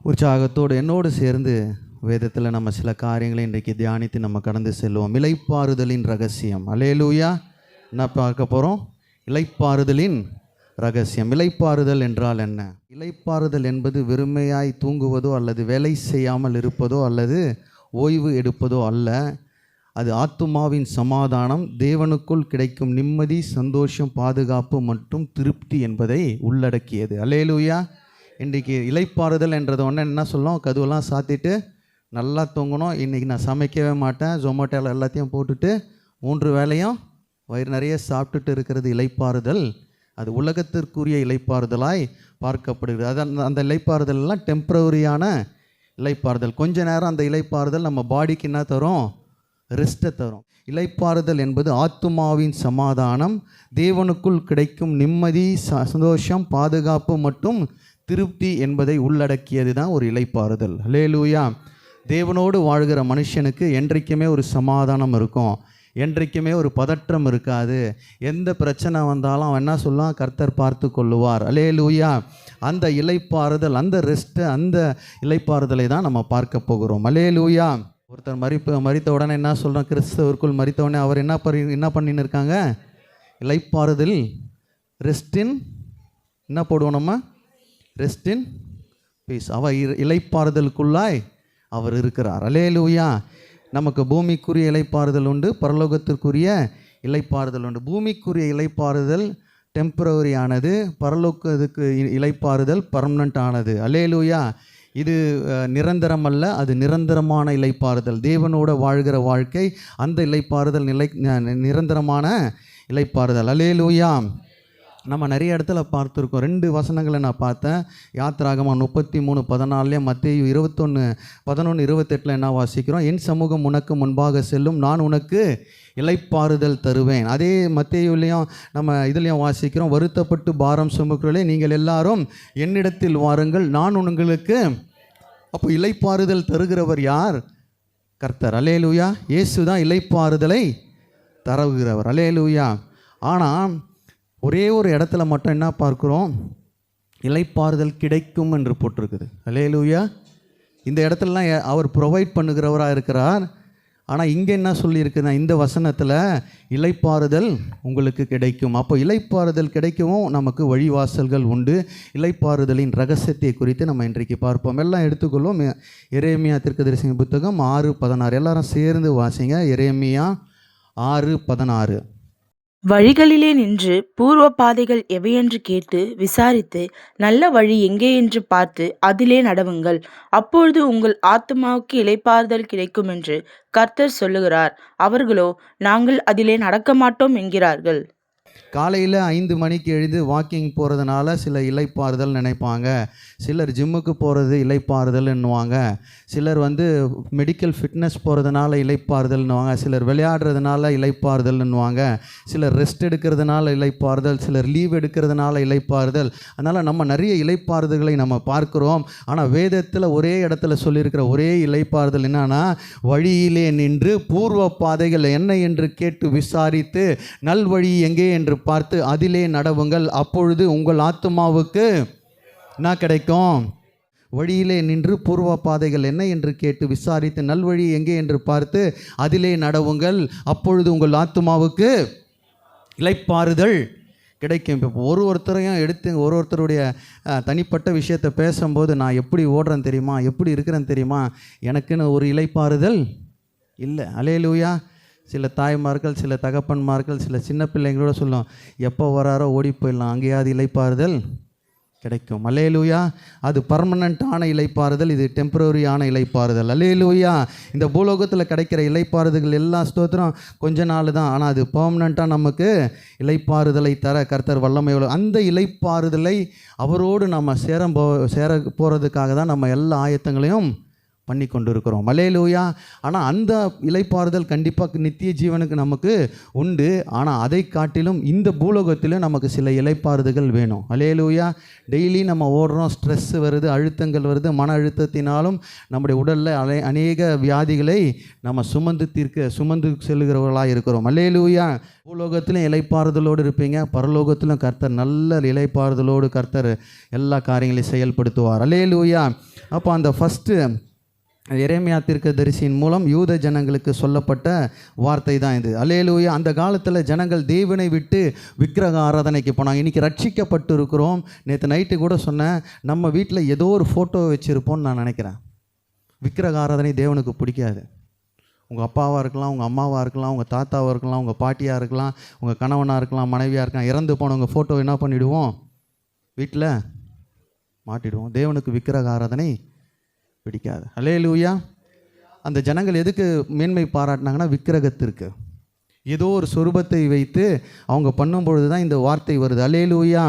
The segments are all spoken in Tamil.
உற்சாகத்தோடு என்னோடு சேர்ந்து வேதத்தில் நம்ம சில காரியங்களை இன்றைக்கு தியானித்து நம்ம கடந்து செல்வோம். இளைப்பாறுதலின் ரகசியம். அல்லேலூயா. என்ன பார்க்க போகிறோம்? இளைப்பாறுதலின் ரகசியம். இளைப்பாறுதல் என்றால் என்ன? இளைப்பாறுதல் என்பது வெறுமையாய் தூங்குவதோ அல்லது வேலை செய்யாமல் இருப்பதோ அல்லது ஓய்வு எடுப்பதோ அல்ல. அது ஆத்துமாவின் சமாதானம், தேவனுக்குள் கிடைக்கும் நிம்மதி, சந்தோஷம், பாதுகாப்பு மற்றும் திருப்தி என்பதை உள்ளடக்கியது. அல்லேலூயா. இன்றைக்கி இளைப்பாறுதல் என்றது ஒன்று என்ன சொல்லும்? கதுவெல்லாம் சாத்திட்டு நல்லா தூங்கணும், இன்றைக்கி நான் சமைக்கவே மாட்டேன், ஜொமேட்டோவில் எல்லாத்தையும் போட்டுட்டு 3 வேளையும் வயிறு நிறைய சாப்பிட்டுட்டு இருக்கிறது இளைப்பாறுதல். அது உலகத்திற்குரிய இளைப்பாறுதலாய் பார்க்கப்படுகிறது. அது அந்த இளைப்பாறுதல்லாம் டெம்பரவரியான இளைப்பாறுதல். கொஞ்ச நேரம் அந்த இளைப்பாறுதல் நம்ம பாடிக்கு என்ன தரும்? ரெஸ்ட்டை தரும். இளைப்பாறுதல் என்பது ஆத்துமாவின் சமாதானம், தேவனுக்குள் கிடைக்கும் நிம்மதி, சந்தோஷம், பாதுகாப்பு மற்றும் திருப்தி என்பதை உள்ளடக்கியது தான் ஒரு இளைப்பாறுதல். அல்லேலூயா. தேவனோடு வாழ்கிற மனுஷனுக்கு என்றைக்குமே ஒரு சமாதானம் இருக்கும், என்றைக்குமே ஒரு பதற்றம் இருக்காது. எந்த பிரச்சனை வந்தாலும் அவன் என்ன சொல்லுவான்? கர்த்தர் பார்த்து கொள்ளுவார். அல்லேலூயா. அந்த இளைப்பாறுதல், அந்த ரெஸ்ட்டு, அந்த இளைப்பாறுதலை தான் நம்ம பார்க்க போகிறோம். அல்லேலூயா. ஒருத்தர் மரித்த உடனே என்ன சொல்கிறோம்? கிறிஸ்தவருக்குள் மரித்த உடனே அவர் என்ன பண்ணின்னு இருக்காங்க? இளைப்பாறுதல், ரெஸ்டின் என்ன போடுவோம் நம்ம? ரெஸ்டின் பீஸ். அவர் இளைப்பாறுதலுக்குள்ளாய் அவர் இருக்கிறார். அல்லேலூயா. நமக்கு பூமிக்குரிய இளைப்பாறுதல் உண்டு, பரலோகத்திற்குரிய இளைப்பாறுதல் உண்டு. பூமிக்குரிய இளைப்பாறுதல் டெம்பரவரி ஆனது, பரலோகத்துக்கு இளைப்பாறுதல் பர்மனண்ட் ஆனது. அல்லேலூயா. இது நிரந்தரம் அல்ல, அது நிரந்தரமான இளைப்பாறுதல். தேவனோட வாழ்கிற வாழ்க்கை, அந்த இளைப்பாறுதல் நிரந்தரமான இளைப்பாறுதல். அல்லேலூயா. நம்ம நிறைய இடத்துல பார்த்துருக்கோம். 2 வசனங்களை நான் பார்த்தேன். யாத்திராகமம் 33:14, மத்தேயு 21:11-28 என்ன வாசிக்கிறோம்? என் சமூகம் உனக்கு முன்பாக செல்லும், நான் உனக்கு இளைப்பாறுதல் தருவேன். அதே மத்தேயுலையும் நம்ம இதுலேயும் வாசிக்கிறோம், வருத்தப்பட்டு பாரம் சுமக்கிறவர்களே நீங்கள் எல்லாரும் என்னிடத்தில் வாருங்கள், நான் உங்களுக்கு. அப்போ இளைப்பாறுதல் தருகிறவர் யார்? கர்த்தர். அல்லேலூயா. இயேசு தான் இளைப்பாறுதலை தருகிறவர். அல்லேலூயா. ஆனால் ஒரே ஒரு இடத்துல மட்டும் என்ன பார்க்குறோம்? இளைப்பாறுதல் கிடைக்கும் என்று போட்டிருக்குது. அல்லேலூயா. இந்த இடத்துலலாம் அவர் ப்ரொவைட் பண்ணுகிறவராக இருக்கிறார். ஆனால் இங்கே என்ன சொல்லியிருக்குன்னா, இந்த வசனத்தில் இளைப்பாறுதல் உங்களுக்கு கிடைக்கும். அப்போ இளைப்பாறுதல் கிடைக்கவும் நமக்கு வழிவாசல்கள் உண்டு. இளைப்பாறுதலின் ரகசியத்தை குறித்து நம்ம இன்றைக்கு பார்ப்போம். எல்லாம் எடுத்துக்கொள்வோம். எரேமியா தீர்க்கதரிசி புத்தகம் 6:16 எல்லாரும் சேர்ந்து வாசிங்க. எரேமியா 6:16. வழிகளிலே நின்று பூர்வ பாதைகள் எவையென்று கேட்டு விசாரித்து நல்ல வழி எங்கே என்று பார்த்து அதிலே நடவுங்கள், அப்பொழுது உங்கள் ஆத்துமாவுக்கு இளைப்பாறுதல் கிடைக்கும் என்று கர்த்தர் சொல்லுகிறார். அவர்களோ நாங்கள் அதிலே நடக்க மாட்டோம் என்கிறார்கள். காலையில் 5 மணிக்கு எழுந்து வாக்கிங் போகிறதுனால சில இளைப்பாறுதல் நினைப்பாங்க. சிலர் ஜிம்முக்கு போகிறது இளைப்பாறுதல்ன்னுவாங்க. சிலர் மெடிக்கல் ஃபிட்னஸ் போகிறதுனால இளைப்பாறுதல்னுவாங்க. சிலர் விளையாடுறதுனால இளைப்பாறுதல்னுவாங்க. சிலர் ரெஸ்ட் எடுக்கிறதுனால இளைப்பாறுதல், சிலர் லீவ் எடுக்கிறதுனால இளைப்பாறுதல். அதனால் நம்ம நிறைய இளைப்பாறுதல்களை நம்ம பார்க்குறோம். ஆனால் வேதத்தில் ஒரே இடத்துல சொல்லியிருக்கிற ஒரே இளைப்பாறுதல் என்னன்னா, வழியிலே நின்று பூர்வ பாதைகள் என்ன என்று கேட்டு விசாரித்து நல்வழி எங்கே என்று பார்த்து அதிலே நடவுங்கள், அப்பொழுது உங்கள் ஆத்துமாவுக்கு என்ன கிடைக்கும்? வழியிலே நின்று பூர்வ பாதைகள் என்ன என்று கேட்டு விசாரித்து நல்வழி எங்கே என்று பார்த்து அதிலே நடவுங்கள், அப்பொழுது உங்கள் ஆத்துமாவுக்கு இளைப்பாறுதல் கிடைக்கும். இப்போ ஒருத்தரையும் எடுத்து ஒருத்தருடைய தனிப்பட்ட விஷயத்தை பேசும்போது, நான் எப்படி ஓடுறேன்னு தெரியுமா, எப்படி இருக்கிறேன்னு தெரியுமா, எனக்குன்னு ஒரு இளைப்பாறுதல் இல்லை. அல்லேலூயா. சில தாய்மார்கள், சில தகப்பன்மார்கள், சில சின்ன பிள்ளைங்களோட சொல்லும், எப்போ வராரோ ஓடி போயிடலாம், அங்கேயாவது இளைப்பாறுதல் கிடைக்கும். அல்லேலூயா. அது பர்மனண்ட்டான இளைப்பாறுதல், இது டெம்பரரியான இளைப்பாறுதல். அல்லேலூயா. இந்த பூலோகத்தில் கிடைக்கிற இளைப்பாறுதல்கள் எல்லா ஸ்தோத்திரம் கொஞ்ச நாள் தான், ஆனால் அது பர்மனண்ட்டாக நமக்கு இளைப்பாறுதலை தர கர்த்தர் வல்லமையோடு. அந்த இளைப்பாறுதலை அவரோடு நம்ம சேர போகிறதுக்காக தான் நம்ம எல்லா ஆயத்தங்களையும் பண்ணி கொண்டு இருக்கிறோம். அல்லேலூயா. ஆனால் அந்த இளைப்பாறுதல் கண்டிப்பாக நித்திய ஜீவனுக்கு நமக்கு உண்டு. ஆனால் அதை காட்டிலும் இந்த பூலோகத்திலும் நமக்கு சில இளைப்பாறுதல்கள் வேணும். அல்லேலூயா. டெய்லி நம்ம ஓடுறோம், ஸ்ட்ரெஸ் வருது, அழுத்தங்கள் வருது, மன அழுத்தத்தினாலும் நம்முடைய உடலில் அநேக வியாதிகளை நம்ம சுமந்து செல்கிறவர்களாக இருக்கிறோம். அல்லேலூயா. பூலோகத்திலும் இளைப்பாறுதலோடு இருப்பீங்க, பரலோகத்திலும் கர்த்தர் நல்ல இளைப்பாறுதலோடு கர்த்தர் எல்லா காரியங்களையும் செயல்படுத்துவார். அல்லேலூயா. அப்போ அந்த ஃபஸ்ட்டு எரேமியா தீர்க்கதரிசியின் மூலம் யூத ஜனங்களுக்கு சொல்லப்பட்ட வார்த்தை தான் இது. அல்லேலூயா. அந்த காலத்தில் ஜனங்கள் தேவனை விட்டு விக்கிரக ஆராதனைக்கு போனாங்க. இன்றைக்கி ரட்சிக்கப்பட்டு இருக்கிறோம். நேற்று நைட்டு கூட சொன்னேன், நம்ம வீட்டில் ஏதோ ஒரு ஃபோட்டோ வச்சுருப்போம்னு நான் நினைக்கிறேன். விக்கிரக ஆராதனை தேவனுக்கு பிடிக்காது. உங்கள் அப்பாவாக இருக்கலாம், உங்கள் அம்மாவாக இருக்கலாம், உங்கள் தாத்தாவாக இருக்கலாம், உங்கள் பாட்டியாக இருக்கலாம், உங்கள் கணவனாக இருக்கலாம், மனைவியாக இருக்கலாம், இறந்து போனவங்க ஃபோட்டோ என்ன பண்ணிவிடுவோம்? வீட்டில் மாட்டிடுவோம். தேவனுக்கு விக்கிரக ஆராதனை பிடிக்காது. அல்லேலூயா. அந்த ஜனங்கள் எதுக்கு மேன்மை பாராட்டினாங்கன்னா, விக்கிரகத்திற்கு ஏதோ ஒரு சொரூபத்தை வைத்து அவங்க பண்ணும்பொழுது தான் இந்த வார்த்தை வருது. அல்லேலூயா.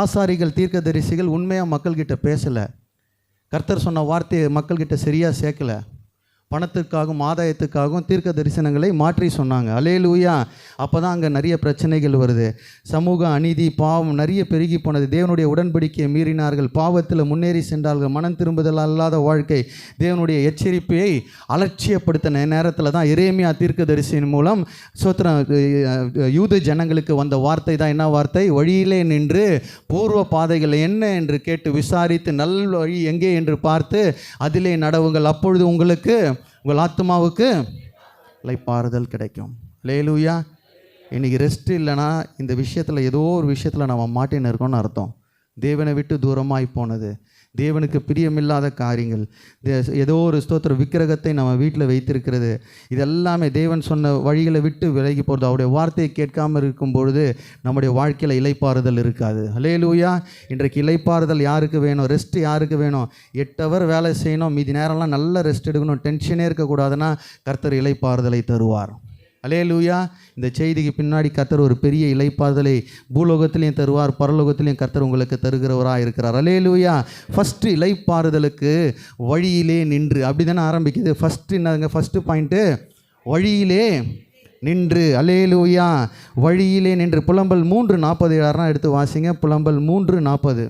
ஆசாரிகள் தீர்க்கதரிசிகள் உண்மையாக மக்கள்கிட்ட பேசலை. கர்த்தர் சொன்ன வார்த்தையை மக்கள்கிட்ட சரியாக சேர்க்கலை. பணத்துக்காகவும் ஆதாயத்துக்காகவும் தீர்க்க தரிசனங்களை மாற்றி சொன்னாங்க. அல்லேலூயா. அப்போ தான் அங்கே நிறைய பிரச்சனைகள் வருது. சமூக அநீதி, பாவம் நிறைய பெருகி போனது. தேவனுடைய உடன்படிக்கையை மீறினார்கள், பாவத்தில் முன்னேறி சென்றார்கள். மனம் திரும்புதல் அல்லாத வாழ்க்கை, தேவனுடைய எச்சரிப்பையை அலட்சியப்படுத்தின நேரத்தில் தான் எரேமியா தீர்க்க தரிசியின் மூலம் யூத ஜனங்களுக்கு வந்த வார்த்தை தான் என்ன வார்த்தை? வழியிலே நின்று பூர்வ பாதைகள் என்ன என்று கேட்டு விசாரித்து நல் வழி எங்கே என்று பார்த்து அதிலே நடவுங்கள், அப்பொழுது உங்களுக்கு உங்கள் ஆத்மாவுக்கு இளைப்பாறுதல் கிடைக்கும். அல்லேலூயா. இன்றைக்கி ரெஸ்ட் இல்லைன்னா இந்த விஷயத்தில் ஏதோ ஒரு விஷயத்தில் நம்ம மாட்டின்னு இருக்கோம்னு அர்த்தம். தேவனை விட்டு தூரமாய் போனது, தேவனுக்கு பிரியமில்லாத காரியங்கள், ஏதோ ஒரு ஸ்தோத்திர விக்கிரகத்தை நம்ம வீட்டில் வைத்திருக்கிறது, இதெல்லாமே தேவன் சொன்ன வழிகளை விட்டு விலகி போகிறது. அவருடைய வார்த்தையை கேட்காமல் இருக்கும் பொழுது நம்முடைய வாழ்க்கையில் இளைப்பாறுதல் இருக்காது. அல்லேலூயா. இன்றைக்கு இளைப்பாறுதல் யாருக்கு வேணும்? ரெஸ்ட் யாருக்கு வேணும்? 8 ஹவர் வேலை செய்யணும், மீதி நேரம்லாம் நல்ல ரெஸ்ட் எடுக்கணும், டென்ஷனே இருக்கக்கூடாதுன்னா கர்த்தர் இளைப்பாறுதலை தருவார். அல்லேலூயா. இந்த செய்திக்கு பின்னாடி கர்த்தர் ஒரு பெரிய இளைப்பாறுதலை பூலோகத்திலையும் தருவார், பரலோகத்திலையும் கர்த்தர் உங்களுக்கு தருகிறவராக இருக்கிறார். அல்லேலூயா. ஃபஸ்ட்டு இளைப்பாறுதலுக்கு வழியிலே நின்று, அப்படி தானே ஆரம்பிக்குது. ஃபஸ்ட்டு என்னங்க? ஃபஸ்ட்டு பாயிண்ட்டு வழியிலே நின்று. அல்லேலூயா. வழியிலே நின்று. புலம்பல் 3:40 யாருன்னா எடுத்து வாசிங்க. புலம்பல் 3:40.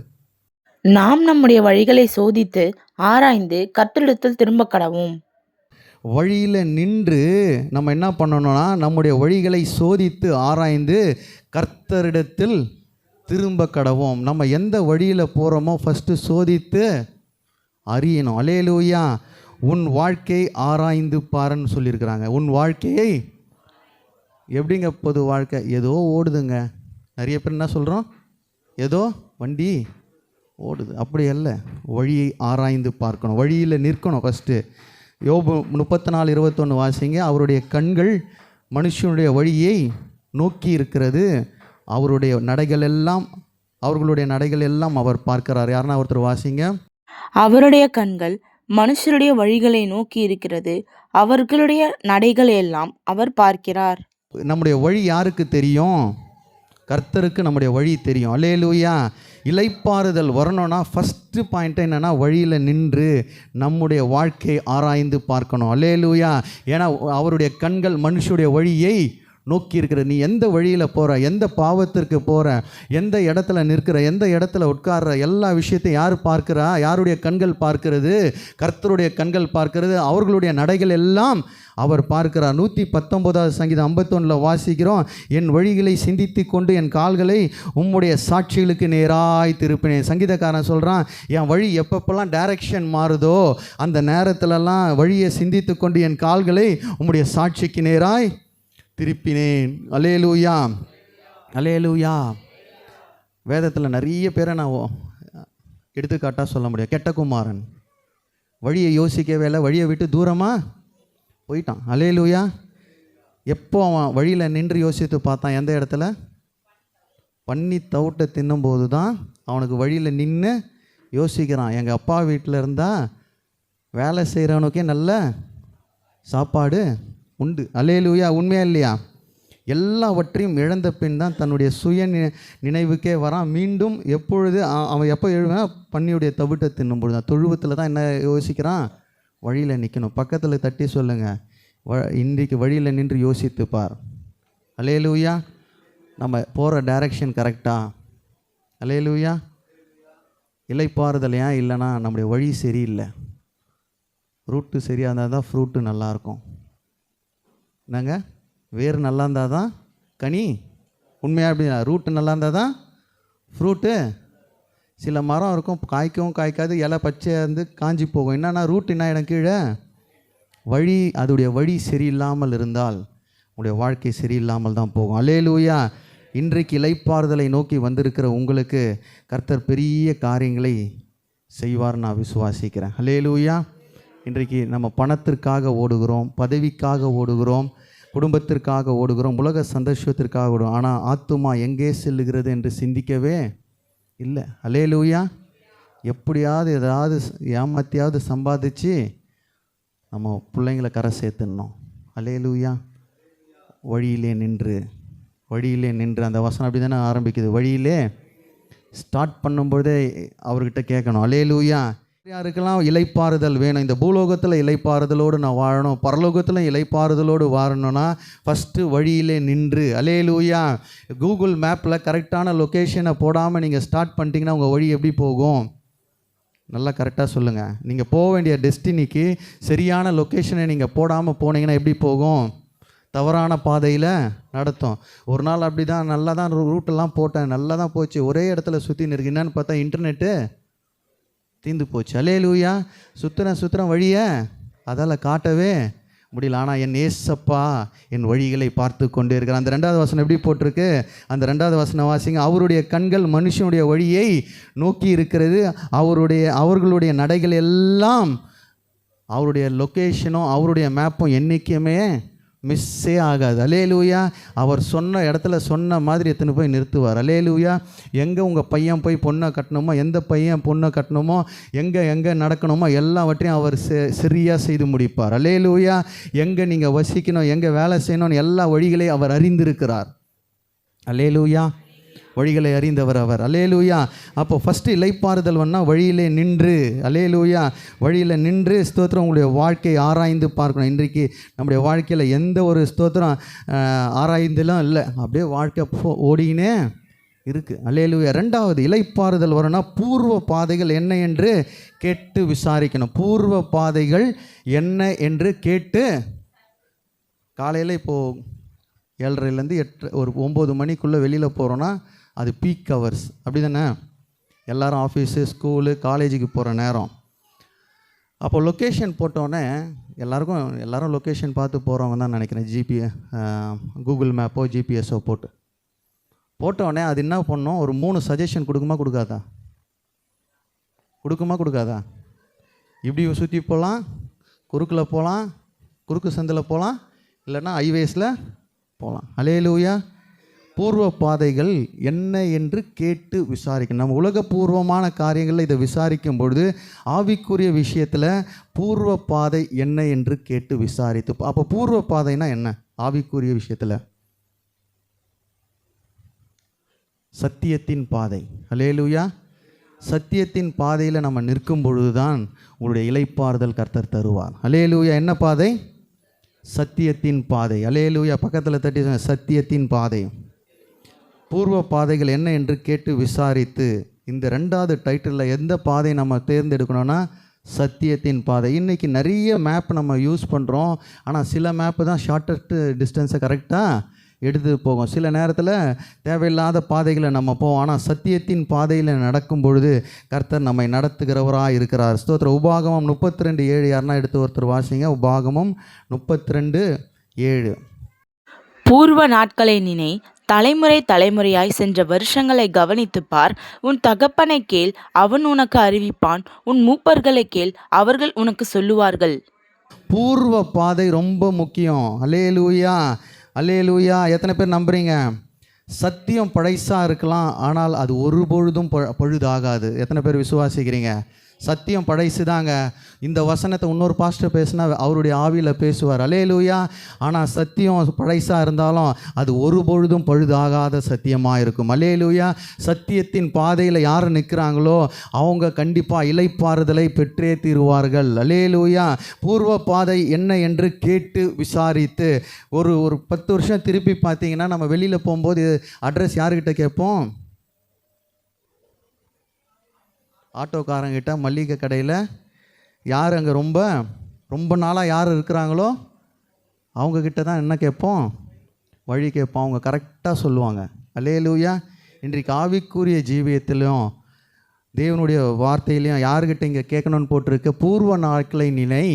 நாம் நம்முடைய வழிகளை சோதித்து ஆராய்ந்து கர்த்தரிடத்தில் திரும்ப கடவோம். வழியில் நின்று நம்ம என்ன பண்ணணும்னா, நம்முடைய வழிகளை சோதித்து ஆராய்ந்து கர்த்தரிடத்தில் திரும்ப கடவோம். நம்ம எந்த வழியில் போகிறோமோ ஃபஸ்ட்டு சோதித்து அறியணும். அல்லேலூயா. உன் வாழ்க்கையை ஆராய்ந்து பாருன்னு சொல்லியிருக்கிறாங்க. உன் வாழ்க்கையை எப்படிங்க? பொது வாழ்க்கை ஏதோ ஓடுதுங்க. நிறைய பேர் என்ன சொல்கிறோம்? ஏதோ வண்டி ஓடுது. அப்படி அல்ல. வழியை ஆராய்ந்து பார்க்கணும், வழியில் நிற்கணும் ஃபஸ்ட்டு. யோபு 34:21 வாசிங்க. அவருடைய கண்கள் மனுஷனுடைய வழியை நோக்கி இருக்கிறது, அவர்களுடைய நடைகள் எல்லாம் அவர் பார்க்கிறார். யாருன்னா ஒருத்தர் வாசிங்க. அவருடைய கண்கள் மனுஷருடைய வழிகளை நோக்கி இருக்கிறது, அவர்களுடைய நடைகள் எல்லாம் அவர் பார்க்கிறார். நம்முடைய வழி யாருக்கு தெரியும்? கர்த்தருக்கு நம்முடைய வழி தெரியும். அல்லேலூயா. இளைப்பாறுதல் வரணும்னா ஃபஸ்ட்டு பாயிண்ட்டு என்னென்னா, வழியில் நின்று நம்முடைய வாழ்க்கையை ஆராய்ந்து பார்க்கணும். அல்லேலூயா. ஏன்னா அவருடைய கண்கள் மனுஷனுடைய வழியை நோக்கி இருக்கிற. நீ எந்த வழியில் போகிற, எந்த பாவத்திற்கு போகிற, எந்த இடத்துல நிற்கிற, எந்த இடத்துல உட்கார்ற, எல்லா விஷயத்தையும் யார் பார்க்கிறா? யாருடைய கண்கள் பார்க்கிறது? கர்த்தருடைய கண்கள் பார்க்கிறது. அவர்களுடைய நடைகள் எல்லாம் அவர் பார்க்கிறார். 119 சங்கீதம் 51 வாசிக்கிறோம். என் வழிகளை சிந்தித்து கொண்டு என் கால்களை உம்முடைய சாட்சிகளுக்கு நேராய் திருப்பினேன். சங்கீதக்காரன் சொல்கிறான், என் வழி எப்பப்பெல்லாம் டைரக்ஷன் மாறுதோ அந்த நேரத்திலலாம் வழியை சிந்தித்து கொண்டு என் கால்களை உம்முடைய சாட்சிக்கு நேராய் திருப்பினேன். அல்லேலூயா. அல்லேலூயா. வேதத்தில் நிறைய பேரை நான் எடுத்துக்காட்டாக சொல்ல முடியும். கெட்ட குமாரன் வழியை யோசிக்கவே இல்லை, வழியை விட்டு தூரமாக போயிட்டான். அல்லேலூயா. எப்போ அவன் வழியில் நின்று யோசித்து பார்த்தான்? எந்த இடத்துல? பண்ணி தவிட்ட தின்னும்போது தான் அவனுக்கு வழியில் நின்று யோசிக்கிறான். எங்கள் அப்பா வீட்டில் இருந்தால் வேலை செய்கிறவனுக்கே நல்ல சாப்பாடு உண்டு. அல்லேலூயா. உண்மையா இல்லையா? எல்லாவற்றையும் இழந்த பின் தான் தன்னுடைய சுய நினைவுக்கே வரான். மீண்டும் எப்பொழுது அவன் எப்போ எழுவேன்? பண்ணியுடைய தவிட்ட தின்னும்பொழுது தான். தொழுவத்தில் தான் என்ன யோசிக்கிறான்? வழியில் நிற்கணும். பக்கத்தில் தட்டி சொல்லுங்கள், இன்றைக்கு வழியில் நின்று யோசித்து பார். அல்லேலூயா. நம்ம போகிற டைரக்ஷன் கரெக்டா? அல்லேலூயா. இலைப்பாறுதல் ஏன் இல்லைன்னா நம்முடைய வழி சரியில்லை. ரூட்டு சரியாக இருந்தால் தான் ஃப்ரூட்டு நல்லாயிருக்கும். என்னங்க, வேர் நல்லா இருந்தால் தான் கனி. உண்மையாக அப்படி ரூட்டு நல்லா இருந்தால் தான் ஃப்ரூட்டு. சில மரம் இருக்கும், காய்க்கவும் காய்க்காது, இலை பச்சையாக இருந்து காஞ்சி போகும். என்னன்னா ரூட் என்ன இடம் கீழே வழி, அதோடைய வழி சரியில்லாமல் இருந்தால் உங்களுடைய வாழ்க்கை சரியில்லாமல் தான் போகும். அல்லேலூயா. இன்றைக்கு இலைப்பாறுதலை நோக்கி வந்திருக்கிற உங்களுக்கு கர்த்தர் பெரிய காரியங்களை செய்வார் நான் விசுவாசிக்கிறேன். அல்லேலூயா. இன்றைக்கு நம்ம பணத்திற்காக ஓடுகிறோம், பதவிக்காக ஓடுகிறோம், குடும்பத்திற்காக ஓடுகிறோம், உலக சந்தோஷத்திற்காக ஓடுகிறோம். ஆனால் ஆத்துமா எங்கே செல்லுகிறது என்று சிந்திக்கவே இல்லை. அல்லேலூயா. எப்படியாவது ஏதாவது ஏமாத்தியாவது சம்பாதிச்சு நம்ம பிள்ளைங்களை கரை சேர்த்துடணும். அல்லேலூயா. வழியிலே நின்று அந்த வசனம் அப்படி தானே ஆரம்பிக்குது. வழியிலே ஸ்டார்ட் பண்ணும்போதே அவர்கிட்ட கேட்கணும். அல்லேலூயா. யாருக்கெல்லாம் இலைப்பாறுதல் வேணும், இந்த பூலோகத்தில் இலைப்பாறுதலோடு நான் வாழணும், பரலோகத்தில் இலைப்பாறுதலோடு வாழணும்னா ஃபஸ்ட்டு வழியிலே நின்று. அல்லேலூயா. கூகுள் மேப்பில் கரெக்டான லொக்கேஷனை போடாமல் நீங்கள் ஸ்டார்ட் பண்ணிட்டீங்கன்னா உங்கள் வழி எப்படி போகும்? நல்லா கரெக்டாக சொல்லுங்கள். நீங்கள் போக வேண்டிய டெஸ்டினிக்கு சரியான லொக்கேஷனை நீங்கள் போடாமல் போனீங்கன்னா எப்படி போகும்? தவறான பாதையில் நடத்தும். ஒரு நாள் அப்படி தான் நல்லா தான் ரூட்டெல்லாம் போட்டேன், நல்லா தான் போச்சு, ஒரே இடத்துல சுற்றின்னு இருக்கு. என்னன்னு பார்த்தா இன்டர்நெட்டு தீர்ந்து போச்சு. அல்லேலூயா. சுற்றுறேன் வழியை அதால் காட்டவே முடியல. ஆனால் என் ஏசப்பா என் வழிகளை பார்த்து கொண்டே இருக்கிறார். அந்த 2வது வசனம் எப்படி போட்டிருக்கு? அந்த 2வது வசனம் வாசிங்க. அவருடைய கண்கள் மனுஷனுடைய வழியை நோக்கி இருக்கிறது, அவர்களுடைய நடைகள் எல்லாம், அவருடைய லொக்கேஷனும் அவருடைய மேப்பும் என்றைக்குமே மிஸ்ஸே ஆகாது. அல்லேலூயா. அவர் சொன்ன இடத்துல சொன்ன மாதிரி எத்தனை போய் நிறுத்துவார். அல்லேலூயா. எங்கே உங்கள் பையன் போய் பொண்ணை கட்டணுமோ, எந்த பையன் பொண்ணை கட்டணுமோ, எங்கே நடக்கணுமோ எல்லாவற்றையும் அவர் சரியாக செய்து முடிப்பார். அல்லேலூயா. எங்கே நீங்கள் வசிக்கணும், எங்கே வேலை செய்யணும்னு எல்லா வழிகளையும் அவர் அறிந்திருக்கிறார். அல்லேலூயா. வழிகளை அறிந்தவர் அவர். அல்லேலூயா. அப்போ ஃபஸ்ட்டு இலைப்பாறுதல் வேணால் வழியிலே நின்று. அல்லேலூயா. வழியில் நின்று ஸ்தோத்திரம் உங்களுடைய வாழ்க்கையை ஆராய்ந்து பார்க்கணும். இன்றைக்கு நம்முடைய வாழ்க்கையில் எந்த ஒரு ஸ்தோத்திரம் ஆராய்ந்தெல்லாம் இல்லை, அப்படியே வாழ்க்கை ஓடினே இருக்குது. அல்லேலூயா. 2வது இலைப்பாறுதல் வரணும்னா பூர்வ பாதைகள் என்ன என்று கேட்டு விசாரிக்கணும். பூர்வ பாதைகள் என்ன என்று கேட்டு, காலையில் இப்போது 7:30லேருந்து 8 ஒரு 9 மணிக்குள்ளே வெளியில் போகிறோன்னா அது பீக் ஹவர்ஸ். அப்படி தானே? எல்லோரும் ஆஃபீஸு, ஸ்கூலு, காலேஜுக்கு போகிற நேரம். அப்போ லொக்கேஷன் போட்டோன்னே எல்லோரும் லொக்கேஷன் பார்த்து போகிறவங்க தான் நினைக்கிறேன். கூகுள் மேப்போ ஜிபிஎஸோ போட்டோடனே அது என்ன பண்ணோம், ஒரு 3 சஜஷன் கொடுக்குமா கொடுக்காதா? இப்படி சுற்றி போகலாம், குறுக்கில் போகலாம், குறுக்கு சந்தில் போகலாம், இல்லைன்னா ஹைவேஸில் போகலாம். அல்லேலூயா. பூர்வ பாதைகள் என்ன என்று கேட்டு விசாரிக்கணும். நம்ம உலகபூர்வமான காரியங்களில் இதை விசாரிக்கும் பொழுது ஆவிக்குரிய விஷயத்தில் பூர்வ பாதை என்ன என்று கேட்டு விசாரித்து. அப்போ பூர்வ பாதைனா என்ன? ஆவிக்குரிய விஷயத்தில் சத்தியத்தின் பாதை. அல்லேலூயா. சத்தியத்தின் பாதையில் நம்ம நிற்கும் பொழுது தான் உங்களுடைய இலைப்பாறுதல் கர்த்தர் தருவார். அல்லேலூயா. என்ன பாதை? சத்தியத்தின் பாதை. அல்லேலூயா. பக்கத்தில் தட்டி சத்தியத்தின் பாதை. பூர்வ பாதைகள் என்ன என்று கேட்டு விசாரித்து. இந்த 2வது டைட்டிலில் எந்த பாதை நம்ம தேர்ந்தெடுக்கணும்னா சத்தியத்தின் பாதை. இன்றைக்கி நிறைய மேப் நம்ம யூஸ் பண்ணுறோம், ஆனால் சில மேப்பு தான் ஷார்ட்டஸ்ட் டிஸ்டன்ஸை கரெக்டாக எடுத்து போகும். சில நேரத்தில் தேவையில்லாத பாதைகளை நம்ம போவோம். ஆனால் சத்தியத்தின் பாதையில் நடக்கும் பொழுது கர்த்தர் நம்மை நடத்துகிறவராக இருக்கிறார். ஸ்தோத்திரம். உபாகமம் 32:7 யாருன்னா எடுத்து ஒருத்தர் வாசிங்க. உபாகமம் 32:7. பூர்வ நாட்களை நினை, தலைமுறை தலைமுறையாய் சென்ற வருஷங்களை கவனித்துப் பார். உன் தகப்பனை கேள், அவன் உனக்கு அறிவிப்பான். உன் மூப்பர்களை கேள், அவர்கள் உனக்கு சொல்லுவார்கள். பூர்வ பாதை ரொம்ப முக்கியம். அல்லேலூயா. அல்லேலூயா. எத்தனை பேர் நம்புறீங்க? சத்தியம் பழைசாக இருக்கலாம், ஆனால் அது ஒருபொழுதும் பழுதாகாது. எத்தனை பேர் விசுவாசிக்கிறீங்க? சத்தியம் படைசு தாங்க. இந்த வசனத்தை இன்னொரு பாஸ்டர் பேசினா அவருடைய ஆவியில் பேசுவார், அல்லேலூயா. ஆனால் சத்தியம் படைசாக இருந்தாலும் அது ஒருபொழுதும் பழுதாகாத சத்தியமாக இருக்கும், அல்லேலூயா. சத்தியத்தின் பாதையில் யார் நிற்கிறாங்களோ அவங்க கண்டிப்பாக இளைப்பாறுதலை பெற்றே தீருவார்கள், அல்லேலூயா. பூர்வ பாதை என்ன என்று கேட்டு விசாரித்து ஒரு 10 வருஷம் திருப்பி பார்த்தீங்கன்னா நம்ம வெளியில் போகும்போது அட்ரஸ் யாருக்கிட்ட கேட்போம்? ஆட்டோக்காரங்கிட்ட, மல்லிகை கடையில், யார் அங்கே ரொம்ப நாளாக யார் இருக்கிறாங்களோ அவங்கக்கிட்ட தான் என்ன கேட்போம்? வழி கேட்போம். அவங்க கரெக்டாக சொல்லுவாங்க, அல்லேலூயா. இன்றைக்கு ஆவிக்குரிய ஜீவியத்திலும் தேவனுடைய வார்த்தையிலையும் யாருக்கிட்ட இங்கே கேட்கணும்னு போட்டிருக்க? பூர்வ நாட்களை நினை,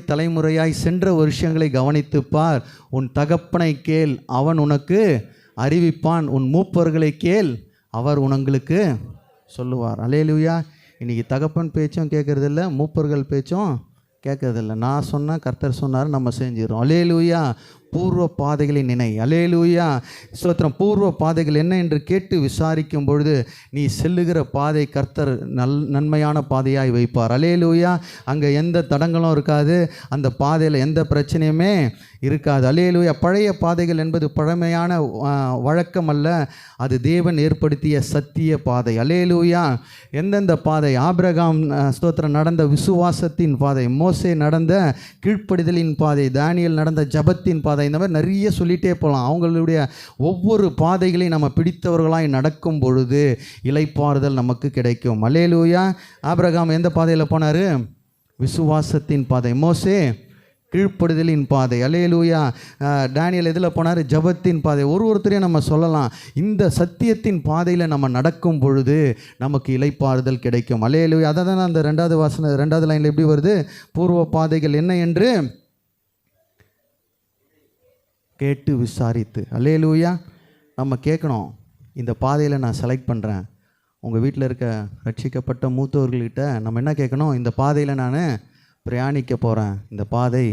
தலைமுறையாய் சென்ற வருஷங்களை கவனித்துப்பார், உன் தகப்பனை கேள், அவன் உனக்கு அறிவிப்பான், உன் மூப்பர்களை கேள், அவர் உங்களுக்கு சொல்லுவார், அல்லேலூயா. இன்றைக்கி தகப்பன் பேச்சும் கேட்குறதில்ல, மூப்பர்கள் பேச்சும் கேட்குறதில்ல. நான் சொன்னால் கர்த்தர் சொன்னார், நம்ம செஞ்சிடறோம், அல்லேலூயா. பூர்வ பாதைகளை நினை, அல்லேலூயா. ஸ்தோத்திரம். பூர்வ பாதைகள் என்ன என்று கேட்டு விசாரிக்கும் பொழுது நீ செல்லுகிற பாதை கர்த்தர் நன்மையான பாதையாய் வைப்பார், அல்லேலூயா. அங்கே எந்த தடங்களும் இருக்காது, அந்த பாதையில் எந்த பிரச்சனையுமே இருக்காது, அல்லேலூயா. பழைய பாதைகள் என்பது பழமையான வழக்கம் அல்ல, அது தேவன் ஏற்படுத்திய சத்திய பாதை, அல்லேலூயா. எந்தெந்த பாதை? ஆபிரகாம் ஸ்தோத்திரம் நடந்த விசுவாசத்தின் பாதை, மோசே நடந்த கீழ்ப்படிதலின் பாதை, தானியேல் நடந்த ஜபத்தின் பாதை, இந்த மாதிரி நிறைய சொல்லிகிட்டே போகலாம். அவங்களுடைய ஒவ்வொரு பாதைகளையும் நம்ம பிடித்தவர்களாய் நடக்கும் பொழுது இளைப்பாறுதல் நமக்கு கிடைக்கும், அல்லேலூயா. ஆபிரகாம் எந்த பாதையில் போனார்? விசுவாசத்தின் பாதை. மோசே கீழ்ப்படுதலின் பாதை, அல்லேலூயா. தானியேல் எதில் போனார்? ஜபத்தின் பாதை. ஒருத்தரையும் நம்ம சொல்லலாம். இந்த சத்தியத்தின் பாதையில் நம்ம நடக்கும் பொழுது நமக்கு இளைப்பாறுதல் கிடைக்கும், அல்லேலூயா. அதை தான் அந்த 2வது லைனில் எப்படி வருது? பூர்வ பாதைகள் என்ன என்று கேட்டு விசாரித்து, அல்லேலூயா. நம்ம கேட்கணும், இந்த பாதையில் நான் செலக்ட் பண்ணுறேன். உங்கள் வீட்டில் இருக்க ரட்சிக்கப்பட்ட மூத்தவர்கள்கிட்ட நம்ம என்ன கேட்கணும்? இந்த பாதையில் நான் பிரயாணிக்க போகிறேன், இந்த பாதை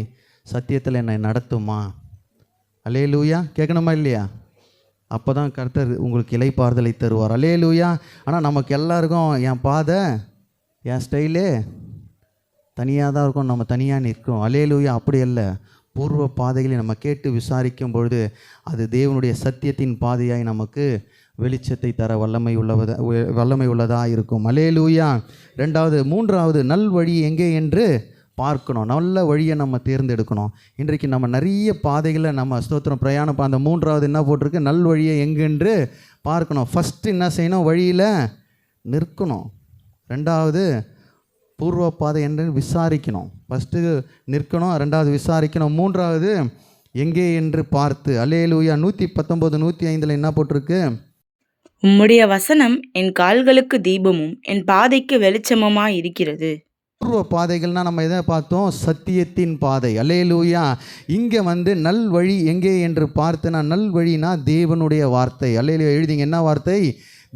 சத்தியத்தில் என்னை நடத்துமா? அல்லேலூயா. கேட்கணுமா இல்லையா? அப்போ தான் கர்த்தர் உங்களுக்கு இளைப்பாறுதலை தருவார், அல்லேலூயா. ஆனால் நமக்கு எல்லாருக்கும் என் பாதை, என் ஸ்டைலே தனியாக தான் இருக்கும், நம்ம தனியாக நிற்கும், அல்லேலூயா. அப்படி அல்ல. பூர்வ பாதைகளை நம்ம கேட்டு விசாரிக்கும் பொழுது அது தேவனுடைய சத்தியத்தின் பாதையாய் நமக்கு வெளிச்சத்தை தர வல்லமை உள்ளதாக இருக்கும், அல்லேலூயா. 3வது நல் வழி எங்கே என்று பார்க்கணும். நல்ல வழியை நம்ம தேர்ந்தெடுக்கணும். இன்றைக்கு நம்ம நிறைய பாதைகளை நம்ம ஸ்தோத்திரம் பிரயாணம். அந்த 3வது என்ன போட்டிருக்கு? நல் வழியை எங்கென்று பார்க்கணும். ஃபஸ்ட்டு என்ன செய்யணும்? வழியில் நிற்கணும். 2வது பூர்வ பாதை என்று விசாரிக்கணும். ஃபஸ்ட்டு நிற்கணும், 2வது விசாரிக்கணும், 3வது எங்கே என்று பார்த்து, அல்லேலூயா. 119 105 என்ன போட்டிருக்கு? உம்முடைய வசனம் என் கால்களுக்கு தீபமும் என் பாதைக்கு வெளிச்சமுமாய் இருக்கிறது. பூர்வ பாதைகள்னால் நம்ம எதை பார்த்தோம்? சத்தியத்தின் பாதை, அல்லேலூயா. இங்கே நல் வழி எங்கே என்று பார்த்துனா, நல் வழினா தேவனுடைய வார்த்தை, அல்லேலூயா. எழுதிங்க, என்ன வார்த்தை?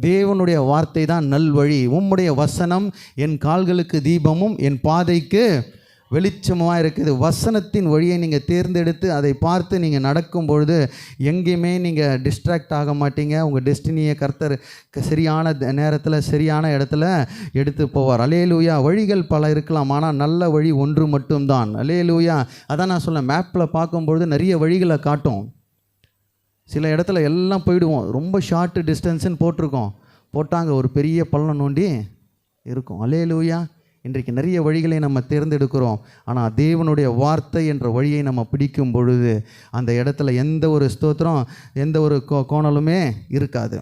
தேவனுடைய வார்த்தை தான் நல் வழி. உம்முடைய வசனம் என் கால்களுக்கு தீபமும் என் பாதைக்கு வெளிச்சமாக இருக்குது. வசனத்தின் வழியை நீங்கள் தேர்ந்தெடுத்து அதை பார்த்து நீங்கள் நடக்கும் பொழுது எங்கேயுமே நீங்கள் டிஸ்ட்ராக்ட் ஆக மாட்டீங்க. உங்கள் டெஸ்டினியை கர்த்தர் சரியான நேரத்தில் சரியான இடத்துல எடுத்து போவார், அல்லேலூயா. வழிகள் பல இருக்கலாம், ஆனால் நல்ல வழி ஒன்று மட்டும்தான், அல்லேலூயா. அதான் நான் சொல்ல, மேப்பில் பார்க்கும்பொழுது நிறைய வழிகளை காட்டும். சில இடத்துல எல்லாம் போயிடுவோம், ரொம்ப ஷார்ட்டு டிஸ்டன்ஸுன்னு போட்டாங்க ஒரு பெரிய பள்ளம் நோண்டி இருக்கும், அல்லேலூயா. இன்றைக்கு நிறைய வழிகளை நம்ம தேர்ந்தெடுக்கிறோம், ஆனால் தேவனுடைய வார்த்தை என்ற வழியை நம்ம பிடிக்கும் பொழுது அந்த இடத்துல எந்த ஒரு ஸ்தோத்திரம், எந்த ஒரு கோணலுமே இருக்காது.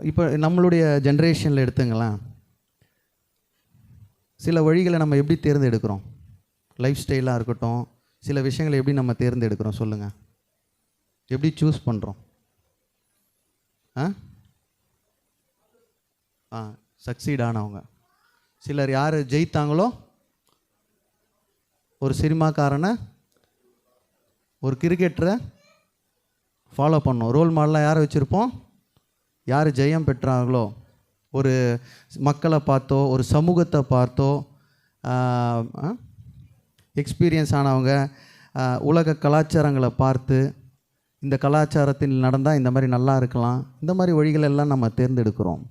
இப்போ நம்மளுடைய ஜென்ரேஷனில் எடுத்துங்களேன், சில வழிகளை நம்ம எப்படி தேர்ந்தெடுக்கிறோம்? லைஃப் ஸ்டைலாக இருக்கட்டும், சில விஷயங்களை எப்படி நம்ம தேர்ந்தெடுக்கிறோம் சொல்லுங்கள்? எப்படி சூஸ் பண்ணுறோம்? சக்சீட் ஆனவங்க சிலர் யார் ஜெயித்தாங்களோ, ஒரு சினிமாக்காரனை, ஒரு கிரிக்கெட்டரை ஃபாலோ பண்ணோம். ரோல் மாடலாக யாரை வச்சுருப்போம்? யார் ஜெயம் பெற்றாங்களோ, ஒரு மக்களை பார்த்தோ, ஒரு சமூகத்தை பார்த்தோ, எக்ஸ்பீரியன்ஸ் ஆனவங்க, உலக கலாச்சாரங்களை பார்த்து இந்த கலாச்சாரத்தில் நடந்தால் இந்த மாதிரி நல்லா இருக்கலாம், இந்த மாதிரி வழிகளெல்லாம் நம்ம தேர்ந்தெடுக்கிறோம்.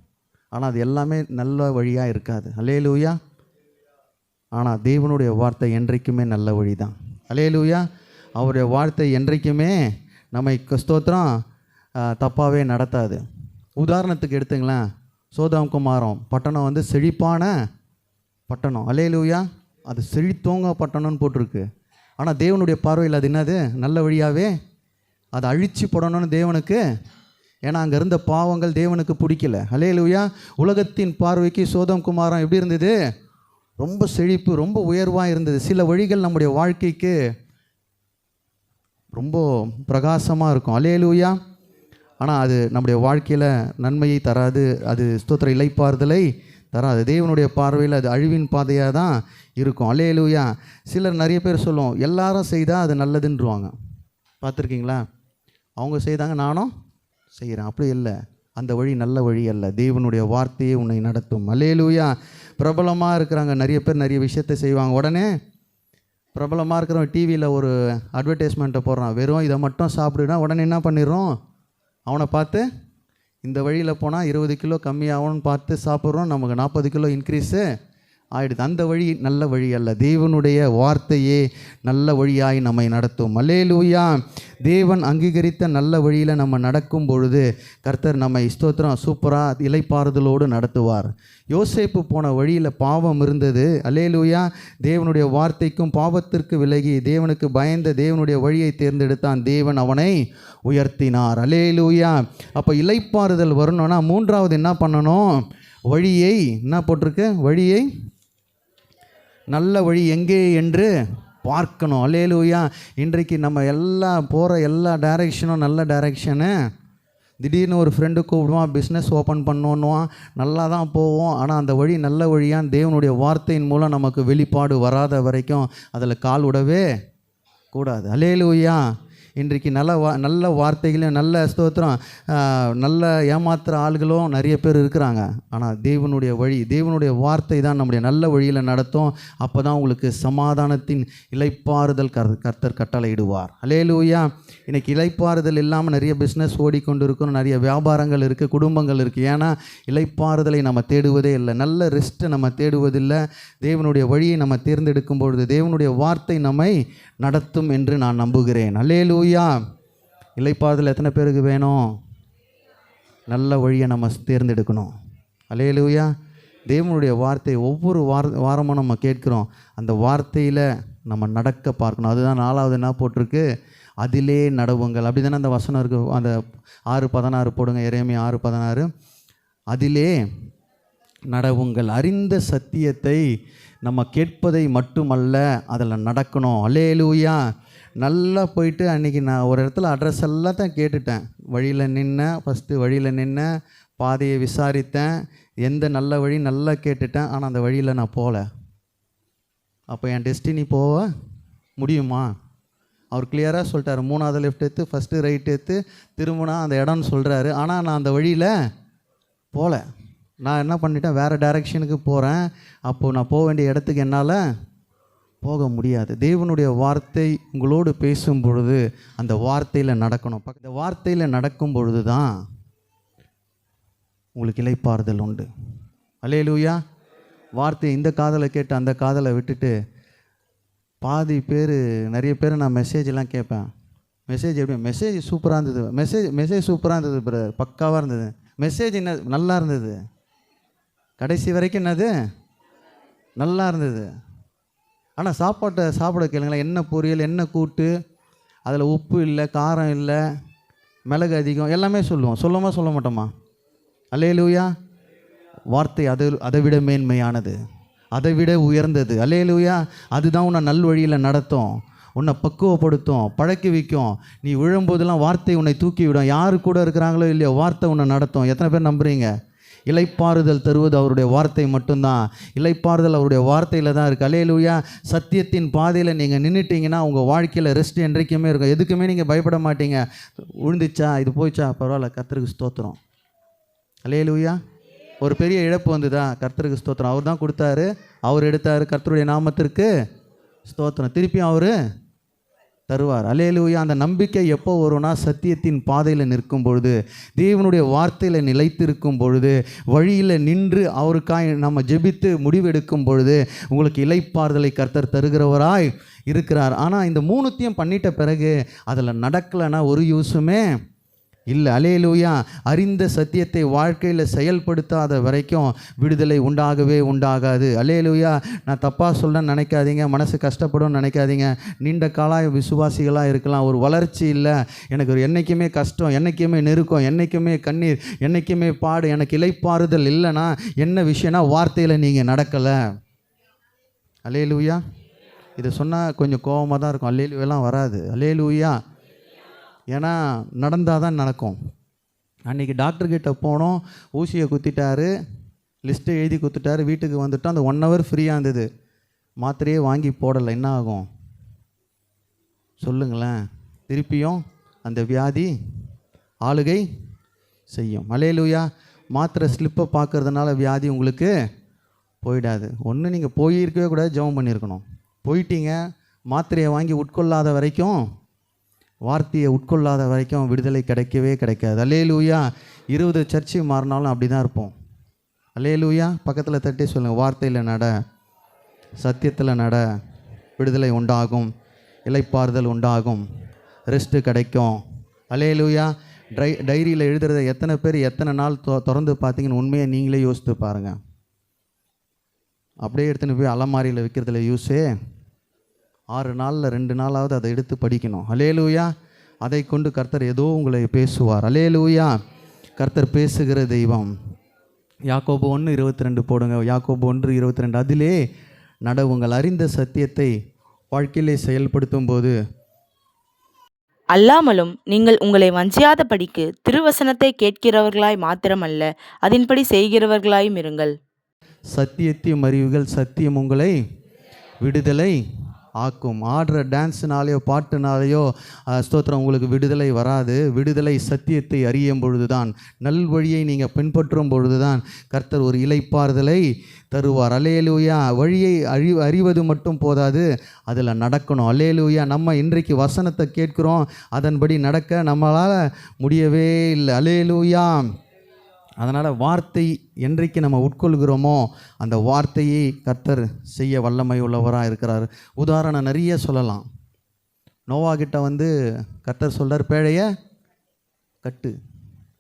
ஆனால் அது எல்லாமே நல்ல வழியாக இருக்காது. அல்லேலூயா. ஆனால் தேவனுடைய வார்த்தை என்றைக்குமே நல்ல வழி தான். அல்லேலூயா. அவருடைய வார்த்தை என்றைக்குமே நம்மை ஸ்தோத்திரம் தப்பாகவே நடத்தாது. உதாரணத்துக்கு எடுத்துங்களேன், சோதோம் குமாரம் பட்டணம் வந்து செழிப்பான பட்டணம். அல்லேலூயா. அது செழித்தோங்க பட்டணம்னு போட்டிருக்கு. ஆனால் தேவனுடைய பார்வையில் அது என்னது? நல்ல வழியாகவே அதை அழிச்சு போடணும்னு தேவனுக்கு, ஏன்னா அங்கே இருந்த பாவங்கள் தேவனுக்கு பிடிக்கல. அல்லேலூயா. உலகத்தின் பார்வைக்கு சோதோம் குமாரம் எப்படி இருந்தது? ரொம்ப செழிப்பு, ரொம்ப உயர்வாக இருந்தது. சில வழிகள் நம்முடைய வாழ்க்கைக்கு ரொம்ப பிரகாசமாக இருக்கும். அல்லேலூயா. ஆனால் அது நம்முடைய வாழ்க்கையில் நன்மையை தராது. அது ஸ்தோத்திர இளைப்பாறுதலை தராது. தேவனுடைய பார்வையில் அது அழிவின் பாதையாக தான் இருக்கும். அல்லேலூயா. சிலர் நிறைய பேர் சொல்லுவோம், எல்லாரும் செய்தால் அது நல்லதுன்றுவாங்க. பார்த்துருக்கீங்களா? அவங்க செய்தாங்க, நானும் செய்கிறேன். அப்படி இல்லை. அந்த வழி நல்ல வழி அல்ல. தேவனுடைய வார்த்தையே உன்னை நடத்தும். அல்லேலூயா. பிரபலமாக இருக்கிறாங்க நிறைய பேர், நிறைய விஷயத்தை செய்வாங்க. உடனே பிரபலமாக இருக்கிறவங்க டிவியில் ஒரு அட்வர்டைஸ்மெண்ட்டை போடுறான், வெறும் இதை மட்டும் சாப்பிடுனா உடனே என்ன பண்ணிடுறோம்? அவனை பார்த்து இந்த வழியில் போனால் 20 கிலோ கம்மியாகும்னு பார்த்து சாப்பிட்றோம். நமக்கு 40 கிலோ இன்க்ரீஸு ஆகிடுது. அந்த வழி நல்ல வழி அல்ல. தேவனுடைய வார்த்தையே நல்ல வழியாய் நம்மை நடத்தும். அல்லேலூயா. தேவன் அங்கீகரித்த நல்ல வழியில் நம்ம நடக்கும் பொழுது கர்த்தர் நம்மை ஸ்தோத்திரம் சூப்பராக இளைப்பாறுதலோடு நடத்துவார். யோசேப்பு போன வழியில் பாவம் இருந்தது. அல்லேலூயா. தேவனுடைய வார்த்தைக்கும் பாவத்திற்கு விலகி தேவனுக்கு பயந்த தேவனுடைய வழியை தேர்ந்தெடுத்தான். தேவன் அவனை உயர்த்தினார். அல்லேலூயா. அப்போ இளைப்பாறுதல் வரணும்னா மூன்றாவது என்ன பண்ணணும்? வழியை என்ன போட்டிருக்கு? வழியை நல்ல வழி எங்கே என்று பார்க்கணும். அல்லேலூயா. இன்றைக்கு நம்ம போகிற எல்லா டைரெக்ஷனும் நல்ல டைரெக்ஷனு. திடீர்னு ஒரு ஃப்ரெண்டு கூப்பிடுவான், பிஸ்னஸ் ஓப்பன் பண்ணணுன்னுவான், நல்லா தான் போவோம். ஆனால் அந்த வழி நல்ல வழியான் தேவனுடைய வார்த்தையின் மூலம் நமக்கு வெளிப்பாடு வராத வரைக்கும் அதில் கால் விடவே கூடாது. அல்லேலூயா. இன்றைக்கு நல்ல வார்த்தைகளையும் நல்ல ஸ்தோத்திரம் நல்ல ஏமாத்துகிற ஆள்களும் நிறைய பேர் இருக்கிறாங்க. ஆனால் தேவனுடைய வழி, தேவனுடைய வார்த்தை தான் நம்முடைய நல்ல வழியில் நடத்தும். அப்போ தான் உங்களுக்கு சமாதானத்தின் இளைப்பாறுதல் கர்த்தர் கட்டளையிடுவார். அல்லேலூயா. இன்றைக்கி இளைப்பாறுதல் இல்லாமல் நிறைய பிஸ்னஸ் ஓடிக்கொண்டு இருக்கும், நிறைய வியாபாரங்கள் இருக்குது, குடும்பங்கள் இருக்குது. ஏன்னா இளைப்பாறுதலை நம்ம தேடுவதே இல்லை, நல்ல ரெஸ்ட்டை நம்ம தேடுவதில்லை. தேவனுடைய வழியை நம்ம தேர்ந்தெடுக்கும் பொழுது தேவனுடைய வார்த்தை நம்மை நடத்தும் என்று நான் நம்புகிறேன். அல்லேலூயா. இளைப்பாறுதல் எத்தனை பேருக்கு வேணும்? நல்ல வழியை நம்ம தேர்ந்தெடுக்கணும். அல்லேலூயா. தேவனுடைய வார்த்தை ஒவ்வொரு வாரமும் நம்ம கேட்குறோம். அந்த வார்த்தையில் நம்ம நடக்க பார்க்கணும். அதுதான் 4வது என்ன போட்டிருக்கு? அதிலே நடவுங்கள். அப்படி தானே அந்த வசனம் இருக்குது. அந்த 6:16 போடுங்க. எரேமியா 6:16. அதிலே நடவுங்கள். அறிந்த சத்தியத்தை நம்ம கேட்பதை மட்டுமல்ல, அதில் நடக்கணும். அல்லேலூயா. நல்லா போயிட்டு அன்றைக்கி நான் ஒரு இடத்துல அட்ரஸ் எல்லாத்தையும் கேட்டுட்டேன். வழியில் நின்னேன், ஃபஸ்ட்டு வழியில் நின்னேன், பாதையை விசாரித்தேன், எந்த நல்ல வழி நல்லா கேட்டுட்டேன். ஆனால் அந்த வழியில் நான் போகல. அப்போ என் டெஸ்டினி போக முடியுமா? அவர் கிளியராக சொல்லிட்டார். 3வது லெஃப்ட் எடுத்து ஃபஸ்ட்டு ரைட் எடுத்து திரும்பினா அந்த இடம்னு சொல்கிறாரு. ஆனால் நான் அந்த வழியில் போகல. நான் என்ன பண்ணிட்டேன்? வேறு டைரெக்ஷனுக்கு போகிறேன். அப்போது நான் போக வேண்டிய இடத்துக்கு என்னால் போக முடியாது. தேவனுடைய வார்த்தை உங்களோடு பேசும் பொழுது அந்த வார்த்தையில் நடக்கணும். இந்த வார்த்தையில் நடக்கும் பொழுது தான் உங்களுக்கு இளைப்பாறுதல் உண்டு. அல்லேலூயா. வார்த்தை இந்த காதலை கேட்டு அந்த காதலை விட்டுட்டு பாதி பேர், நிறைய பேர் நான் மெசேஜெலாம் கேட்பேன். மெசேஜ் எப்படி? மெசேஜ் சூப்பராக இருந்தது, மெசேஜ் சூப்பராக இருந்தது, பக்காவாக இருந்தது. மெசேஜ் என்ன நல்லா இருந்தது, கடைசி வரைக்கும் என்னது நல்லா இருந்தது. ஆனால் சாப்பிட கேளுங்களேன், என்ன பொரியல், என்ன கூட்டு, அதில் உப்பு இல்லை, காரம் இல்லை, மிளகு அதிகம், எல்லாமே சொல்லுவோம். சொல்ல மாட்டோமா? அல்லேலூயா. வார்த்தை அதை விட மேன்மையானது, அதை விட உயர்ந்தது. அல்லேலூயா. அதுதான் உன்னை நல்வழியில் நடத்தும், உன்னை பக்குவப்படுத்தும், பழக்கி வைக்கும். நீ விழும்போதெல்லாம் வார்த்தை உன்னை தூக்கி விடும். யார் கூட இருக்கிறாங்களோ இல்லையோ வார்த்தை உன்னை நடத்தும். எத்தனை பேர் நம்புறீங்க? இளைப்பாறுதல் தருவது அவருடைய வார்த்தை மட்டும்தான். இளைப்பாறுதல் அவருடைய வார்த்தையில் தான் இருக்குது. அல்லேலூயா. சத்தியத்தின் பாதையில் நீங்கள் நின்றுட்டீங்கன்னா உங்கள் வாழ்க்கையில் ரெஸ்ட் என்றைக்குமே இருக்கும். எதுக்குமே நீங்கள் பயப்பட மாட்டீங்க. விழுந்துச்சா, இது போயிச்சா, பரவாயில்ல, கர்த்தருக்கு ஸ்தோத்திரம். அல்லேலூயா. ஒரு பெரிய இழப்பு வந்ததா, கர்த்தருக்கு ஸ்தோத்திரம். அவர் தான் கொடுத்தாரு, அவர் எடுத்தார், கர்த்தருடைய நாமத்திற்கு ஸ்தோத்திரம். திருப்பியும் அவர் தருவார். அல்லேலூயா. அந்த நம்பிக்கை எப்போ வரும்னா, சத்தியத்தின் பாதையில் நிற்கும் பொழுது, தேவனுடைய வார்த்தையில் நிலைத்திருக்கும் பொழுது, வழியில் நின்று அவருக்காய் நம்ம ஜெபித்து முடிவெடுக்கும் பொழுது உங்களுக்கு இளைப்பாறுதலை கர்த்தர் தருகிறவராய் இருக்கிறார். ஆனால் இந்த மூணுத்தையும் பண்ணிட்ட பிறகு அதில் நடக்கலைன்னா ஒரு யூஸுமே இல்லை. அல்லேலூயா. அறிந்த சத்தியத்தை வாழ்க்கையில் செயல்படுத்தாத வரைக்கும் விடுதலை உண்டாகவே உண்டாகாது. அல்லேலூயா. நான் தப்பாக சொல்கிறேன்னு நினைக்காதீங்க, மனசு கஷ்டப்படும் நினைக்காதீங்க. நீண்ட கால விசுவாசிகளாக இருக்கலாம், ஒரு வளர்ச்சி இல்லை, எனக்கு ஒரு என்றைக்குமே கஷ்டம், என்றைக்குமே நெருக்கம், என்றைக்குமே கண்ணீர், என்றைக்குமே பாடு, எனக்கு இளைப்பாறுதல் இல்லைன்னா என்ன விஷயம்னா வார்த்தையில் நீங்கள் நடக்கலை. அல்லேலூயா. இதை சொன்னால் கொஞ்சம் கோபமாக தான் இருக்கும். அல்லேலூயாலாம் வராது. அல்லேலூயா. ஏன்னா நடந்தால் தான் நடக்கும். அன்றைக்கி டாக்டர்கிட்ட போனோம், ஊசியை குத்திட்டாரு, லிஸ்ட்டை எழுதி குத்துட்டாரு, வீட்டுக்கு வந்துட்டோம். அந்த 1 hour ஃப்ரீயாக இருந்தது, மாத்திரையே வாங்கி போடலை. என்ன ஆகும் சொல்லுங்களேன்? திருப்பியும் அந்த வியாதி ஆளுகை செய்யும். அல்லேலூயா. மாத்திரை ஸ்லிப்பை பார்க்கறதுனால வியாதி உங்களுக்கு போயிடாது. ஒன்று நீங்கள் போயிருக்கவே கூடாது, ஜெபம் பண்ணியிருக்கணும். போயிட்டீங்க, மாத்திரையை வாங்கி உட்கொள்ளாத வரைக்கும், வார்த்தையை உட்கொள்ளாத வரைக்கும் விடுதலை கிடைக்கவே கிடைக்காது. அல்லேலூயா. 20 சர்ச்சு மாறினாலும் அப்படி தான் இருப்போம். அல்லேலூயா. பக்கத்தில் தட்டி சொல்லுங்கள், வார்த்தையில் நட, சத்தியத்தில் நட, விடுதலை உண்டாகும், இளைப்பாறுதல் உண்டாகும், ரெஸ்ட்டு கிடைக்கும். அல்லேலூயா. டைரியில் எழுதுறத எத்தனை பேர் எத்தனை நாள் திறந்து பார்த்தீங்கன்னு உண்மையை நீங்களே யோசித்து பாருங்கள். அப்படியே எடுத்துன்னு போய் அலமாரியில் வைக்கிறதுல யூஸே 6 நாளில் 2 நாளாவது அதை எடுத்து படிக்கணும். அல்லேலூயா. அதை கொண்டு கர்த்தர் ஏதோ உங்களை பேசுவார். அல்லேலூயா. கர்த்தர் பேசுகிற தெய்வம். யாக்கோபு 1:22 போடுங்க. யாக்கோபு 1:22. அதிலே நடவுங்கள், அறிந்த சத்தியத்தை வாழ்க்கையிலே செயல்படுத்தும் போது அல்லாமலும் நீங்கள் உங்களை வஞ்சியாதபடிக்கு திருவசனத்தை கேட்கிறவர்களாய் மாத்திரமல்ல, அதன்படி செய்கிறவர்களாயும் இருங்கள். சத்தியத்தையும் அறிவுகள், சத்தியம் உங்களை விடுதலை ஆக்கும். ஆடுற டான்ஸுனாலேயோ பாட்டுனாலேயோ ஸ்தோத்திரம் உங்களுக்கு விடுதலை வராது. விடுதலை சத்தியத்தை அறியும் பொழுது தான், நல்வழியை நீங்கள் பின்பற்றும் பொழுது தான் கர்த்தர் ஒரு இளைப்பாறுதலை தருவார். அல்லேலூயா. வழியை அறிவது மட்டும் போதாது, அதில் நடக்கணும். அல்லேலூயா. நம்ம இன்றைக்கு வசனத்தை கேட்குறோம், அதன்படி நடக்க நம்மளால் முடியவே இல்லை. அல்லேலூயா. அதனால் வார்த்தை என்றைக்கு நம்ம உட்கொள்கிறோமோ அந்த வார்த்தையை கர்த்தர் செய்ய வல்லமை உள்ளவராக இருக்கிறார். உதாரணம் நிறைய சொல்லலாம். நோவாகிட்ட கர்த்தர் சொல்கிறார், பேழைய கட்டு.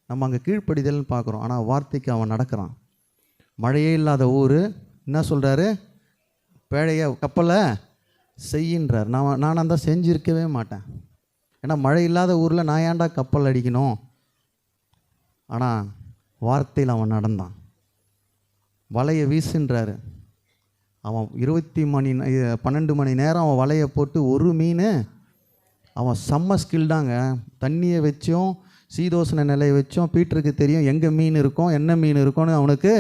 நம்ம அங்கே கீழ்ப்படிதல்னு பார்க்குறோம், ஆனால் வார்த்தைக்கு அவன் நடக்கிறான். மழையே இல்லாத ஊர், என்ன சொல்கிறாரு? பேழைய கப்பலை செய்யின்றார். நான் தான் செஞ்சிருக்கவே மாட்டேன். ஏன்னா மழை இல்லாத ஊரில் நான் ஏன்டா கப்பல் அடிக்கணும்? ஆனால் வார்த்தையில் அவன் நடந்தான். வலையை வீசுன்றாரு. அவன் 12 மணி நேரம் அவன் வலையை போட்டு ஒரு மீன், அவன் செம்ம ஸ்கில்டாங்க. தண்ணியை வச்சும் சீதோசன நிலையை வச்சும் பீட்டருக்கு தெரியும் எங்கே மீன் இருக்கும், என்ன மீன் இருக்கும்னு அவனுக்கு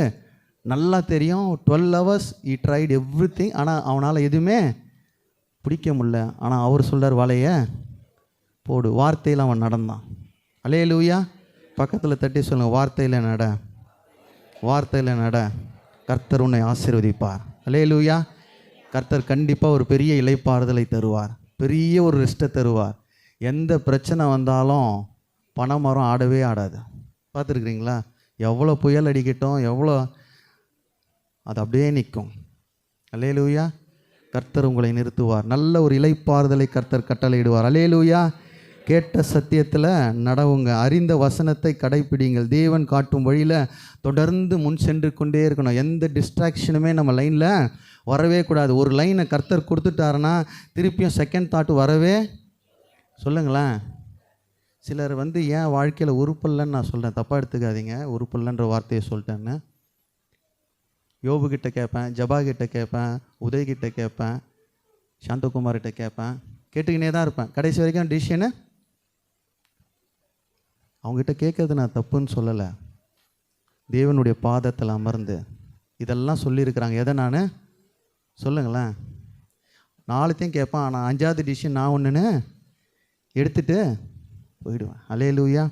நல்லா தெரியும். 12 hours he tried everything. ஆனால் அவனால் எதுவுமே பிடிக்க முடியல. ஆனால் அவர் சொல்கிறார், வலையை போடு. வார்த்தையில் அவன் நடந்தான். அல்லேலூயா. பக்கத்தில் தட்டி சொல்லுங்கள், வார்த்தையில் நட, வார்த்தையில் நட, கர்த்தர் உன்னை ஆசீர்வதிப்பார். அல்லேலூயா. கர்த்தர் கண்டிப்பாக ஒரு பெரிய இளைப்பாறுதலை தருவார், பெரிய ஒரு ரெஸ்ட்டை தருவார். எந்த பிரச்சனை வந்தாலும் பனைமரம் ஆடவே ஆடாது. பார்த்துருக்குறீங்களா? எவ்வளோ புயல் அடிக்கட்டும், எவ்வளோ அது அப்படியே நிற்கும். அல்லேலூயா. கர்த்தர் உங்களை நிறுத்துவார். நல்ல ஒரு இளைப்பாறுதலை கர்த்தர் கட்டளையிடுவார். அல்லேலூயா. கேட்ட சத்தியத்தில் நடவுங்க, அறிந்த வசனத்தை கடைப்பிடிங்கள். தேவன் காட்டும் வழியில் தொடர்ந்து முன் சென்று கொண்டே இருக்கணும். எந்த டிஸ்ட்ராக்ஷனுமே நம்ம லைனில் வரவே கூடாது. ஒரு லைனை கர்த்தர் கொடுத்துட்டாருன்னா திருப்பியும் செகண்ட் தாட் வரவே, சொல்லுங்களேன். சிலர் ஏன் வாழ்க்கையில் உருப்பல்லன்னு நான் சொல்கிறேன், தப்பாக எடுத்துக்காதீங்க, உருப்பல்லன்ற வார்த்தையை சொல்லிட்டேன்னு. யோபுக்கிட்ட கேட்பேன், ஜபாகிட்ட கேட்பேன், உதய்கிட்ட கேட்பேன், சாந்தகுமார்கிட்ட கேட்பேன், கேட்டுக்கினே தான் இருப்பேன் கடைசி வரைக்கும். டிசிஷனு அவங்ககிட்ட கேட்கறது நான் தப்புன்னு சொல்லலை. தேவனுடைய பாதத்தில் அமர்ந்து இதெல்லாம் சொல்லியிருக்கிறாங்க. எதை நான் சொல்லுங்களேன். 4த்தையும் கேட்பேன், ஆனால் 5வது டிசிஷன் நான் ஒன்றுன்னு எடுத்துகிட்டு போயிடுவேன். அல்லேலூயா.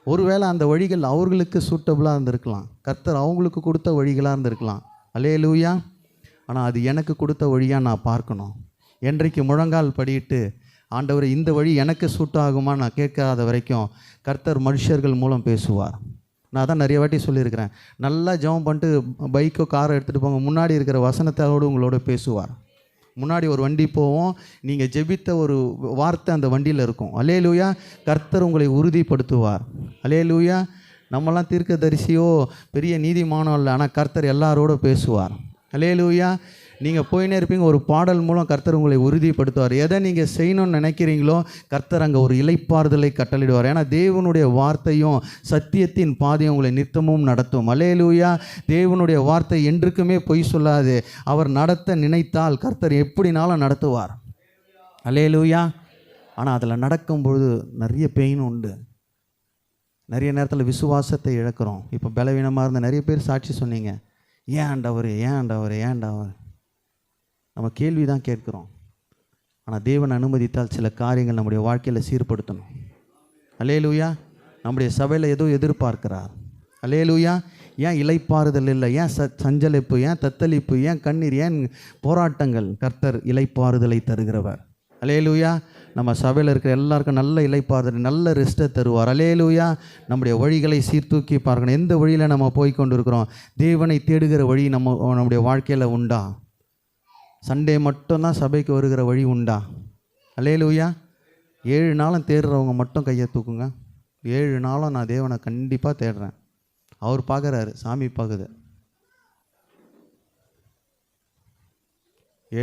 ஒருவேளை அந்த வழிகள் அவர்களுக்கு சூட்டபுளாக இருந்திருக்கலாம், கர்த்தர் அவங்களுக்கு கொடுத்த வழிகளாக இருந்திருக்கலாம். அல்லேலூயா. ஆனால் அது எனக்கு கொடுத்த வழியாக நான் பார்க்கணும். என்றைக்கு முழங்கால் படிட்டு ஆண்டவர் இந்த வழி எனக்கு சூட் ஆகுமா நான் கேட்காத வரைக்கும் கர்த்தர் மனுஷர்கள் மூலம் பேசுவார். நான் தான் நிறைய வாட்டி சொல்லியிருக்கிறேன், நல்லா ஜெபம் பண்ணிட்டு பைக்கோ காரை எடுத்துகிட்டு போங்க, முன்னாடி இருக்கிற வசனத்தோடு உங்களோட பேசுவார். முன்னாடி ஒரு வண்டி போவோம், நீங்கள் ஜெபித்த ஒரு வார்த்தை அந்த வண்டியில் இருக்கும். அல்லேலூயா. கர்த்தர் உங்களை உறுதிப்படுத்துவார். அல்லேலூயா. நம்மலாம் தீர்க்கதரிசியோ பெரிய நீதிமானோ இல்லை, ஆனால் கர்த்தர் எல்லாரோட பேசுவார். அல்லேலூயா. நீங்கள் போயினே இருப்பீங்க, ஒரு பாடல் மூலம் கர்த்தர் உங்களை உறுதிப்படுத்துவார். எதை நீங்கள் செய்யணும்னு நினைக்கிறீங்களோ கர்த்தர் அங்கே ஒரு இளைப்பாறுதலை கட்டளிடுவார். ஏன்னா தேவனுடைய வார்த்தையும் சத்தியத்தின் பாதையும் உங்களை நித்தமும் நடத்தும். அல்லேலூயா. தேவனுடைய வார்த்தை என்றுக்குமே பொய் சொல்லாது. அவர் நடத்த நினைத்தால் கர்த்தர் எப்படினாலும் நடத்துவார். அல்லேலூயா. ஆனால் அதில் நடக்கும்பொழுது நிறைய பெயின் உண்டு. நிறைய நேரத்தில் விசுவாசத்தை இழக்கிறோம். இப்போ பலவீனமாக இருந்த நிறைய பேர் சாட்சி சொன்னீங்க, ஏன் ஆண்டவர், ஏன் ஆண்டவர், ஏன் ஆண்டவர். நம்ம கேள்வி தான் கேட்குறோம். ஆனால் தேவன் அனுமதித்தால் சில காரியங்கள் நம்முடைய வாழ்க்கையில் சீர்படுத்தணும். அல்லேலூயா. நம்முடைய சபையில் ஏதோ எதிர்பார்க்கிறார். அல்லேலூயா. ஏன் இளைப்பாறுதல் இல்லை, ஏன் சஞ்சலிப்பு, ஏன் தத்தளிப்பு, ஏன் கண்ணீர், ஏன் போராட்டங்கள்? கர்த்தர் இளைப்பாறுதலை தருகிறவர். அல்லேலூயா. நம்ம சபையில் இருக்கிற எல்லாருக்கும் நல்ல இளைப்பாறுதல், நல்ல ரெஸ்ட்டை தருவார். அல்லேலூயா. நம்முடைய வழிகளை சீர்தூக்கி பார்க்கணும். எந்த வழியில் நம்ம போய் கொண்டு இருக்கிறோம்? தேவனை தேடுகிற வழி நம்முடைய வாழ்க்கையில் உண்டா? சண்டே மட்டும்தான் சபைக்கு வருகிற வழி உண்டா? அல்லேலூயா. 7 நாளும் தேடுறவங்க மட்டும் கையை தூக்குங்க. 7 நாளும் நான் தேவனை கண்டிப்பாக தேடுறேன். அவர் பார்க்குறாரு, சாமி பார்க்குது.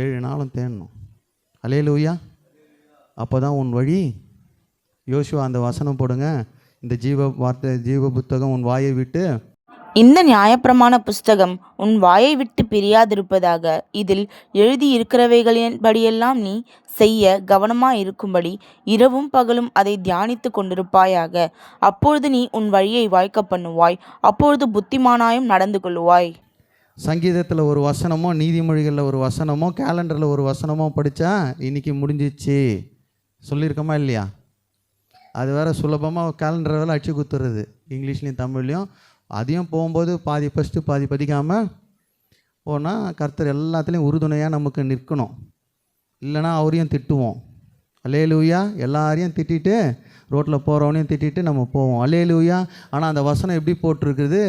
7 நாளும் தேடணும். அல்லேலூயா. அப்போ தான் உன் வழி. யோசுவா அந்த வசனம் போடுங்க, இந்த ஜீவ புத்தகம் உன் வாயை விட்டு. இந்த நியாயப்பிரமாண புஸ்தகம் உன் வாயை விட்டு பிரியாதிருப்பதாக, இதில் எழுதியிருக்கிறவைகளின்படியெல்லாம் நீ செய்ய கவனமாயிருக்கும்படி இரவும் பகலும் அதை தியானித்து கொண்டிருப்பாயாக. அப்பொழுது நீ உன் வழியை வாய்க்க பண்ணுவாய், அப்பொழுது புத்திமானாயும் நடந்து கொள்ளுவாய். சங்கீதத்தில் ஒரு வசனமோ, நீதிமொழிகளில் ஒரு வசனமோ, கேலண்டரில் ஒரு வசனமோ படித்தா இன்றைக்கி முடிஞ்சிச்சு சொல்லியிருக்கோமா இல்லையா? அது வேறு சுலபமாக கேலண்டரை வேலை அடிச்சு குத்துறது, இங்கிலீஷ்லேயும் தமிழ்லேயும். அதையும் போகும்போது பாதி ஃபஸ்ட்டு பாதி பதிக்காமல் போனால் கர்த்தர் எல்லாத்துலேயும் உறுதுணையாக நமக்கு நிற்கணும். இல்லைனா அவரையும் திட்டுவோம். அல்லேலூயா. எல்லாரையும் திட்டிட்டு, ரோட்டில் போகிறவனையும் திட்டிட்டு நம்ம போவோம். அல்லேலூயா. ஆனால் அந்த வசனம் எப்படி போட்டிருக்குது?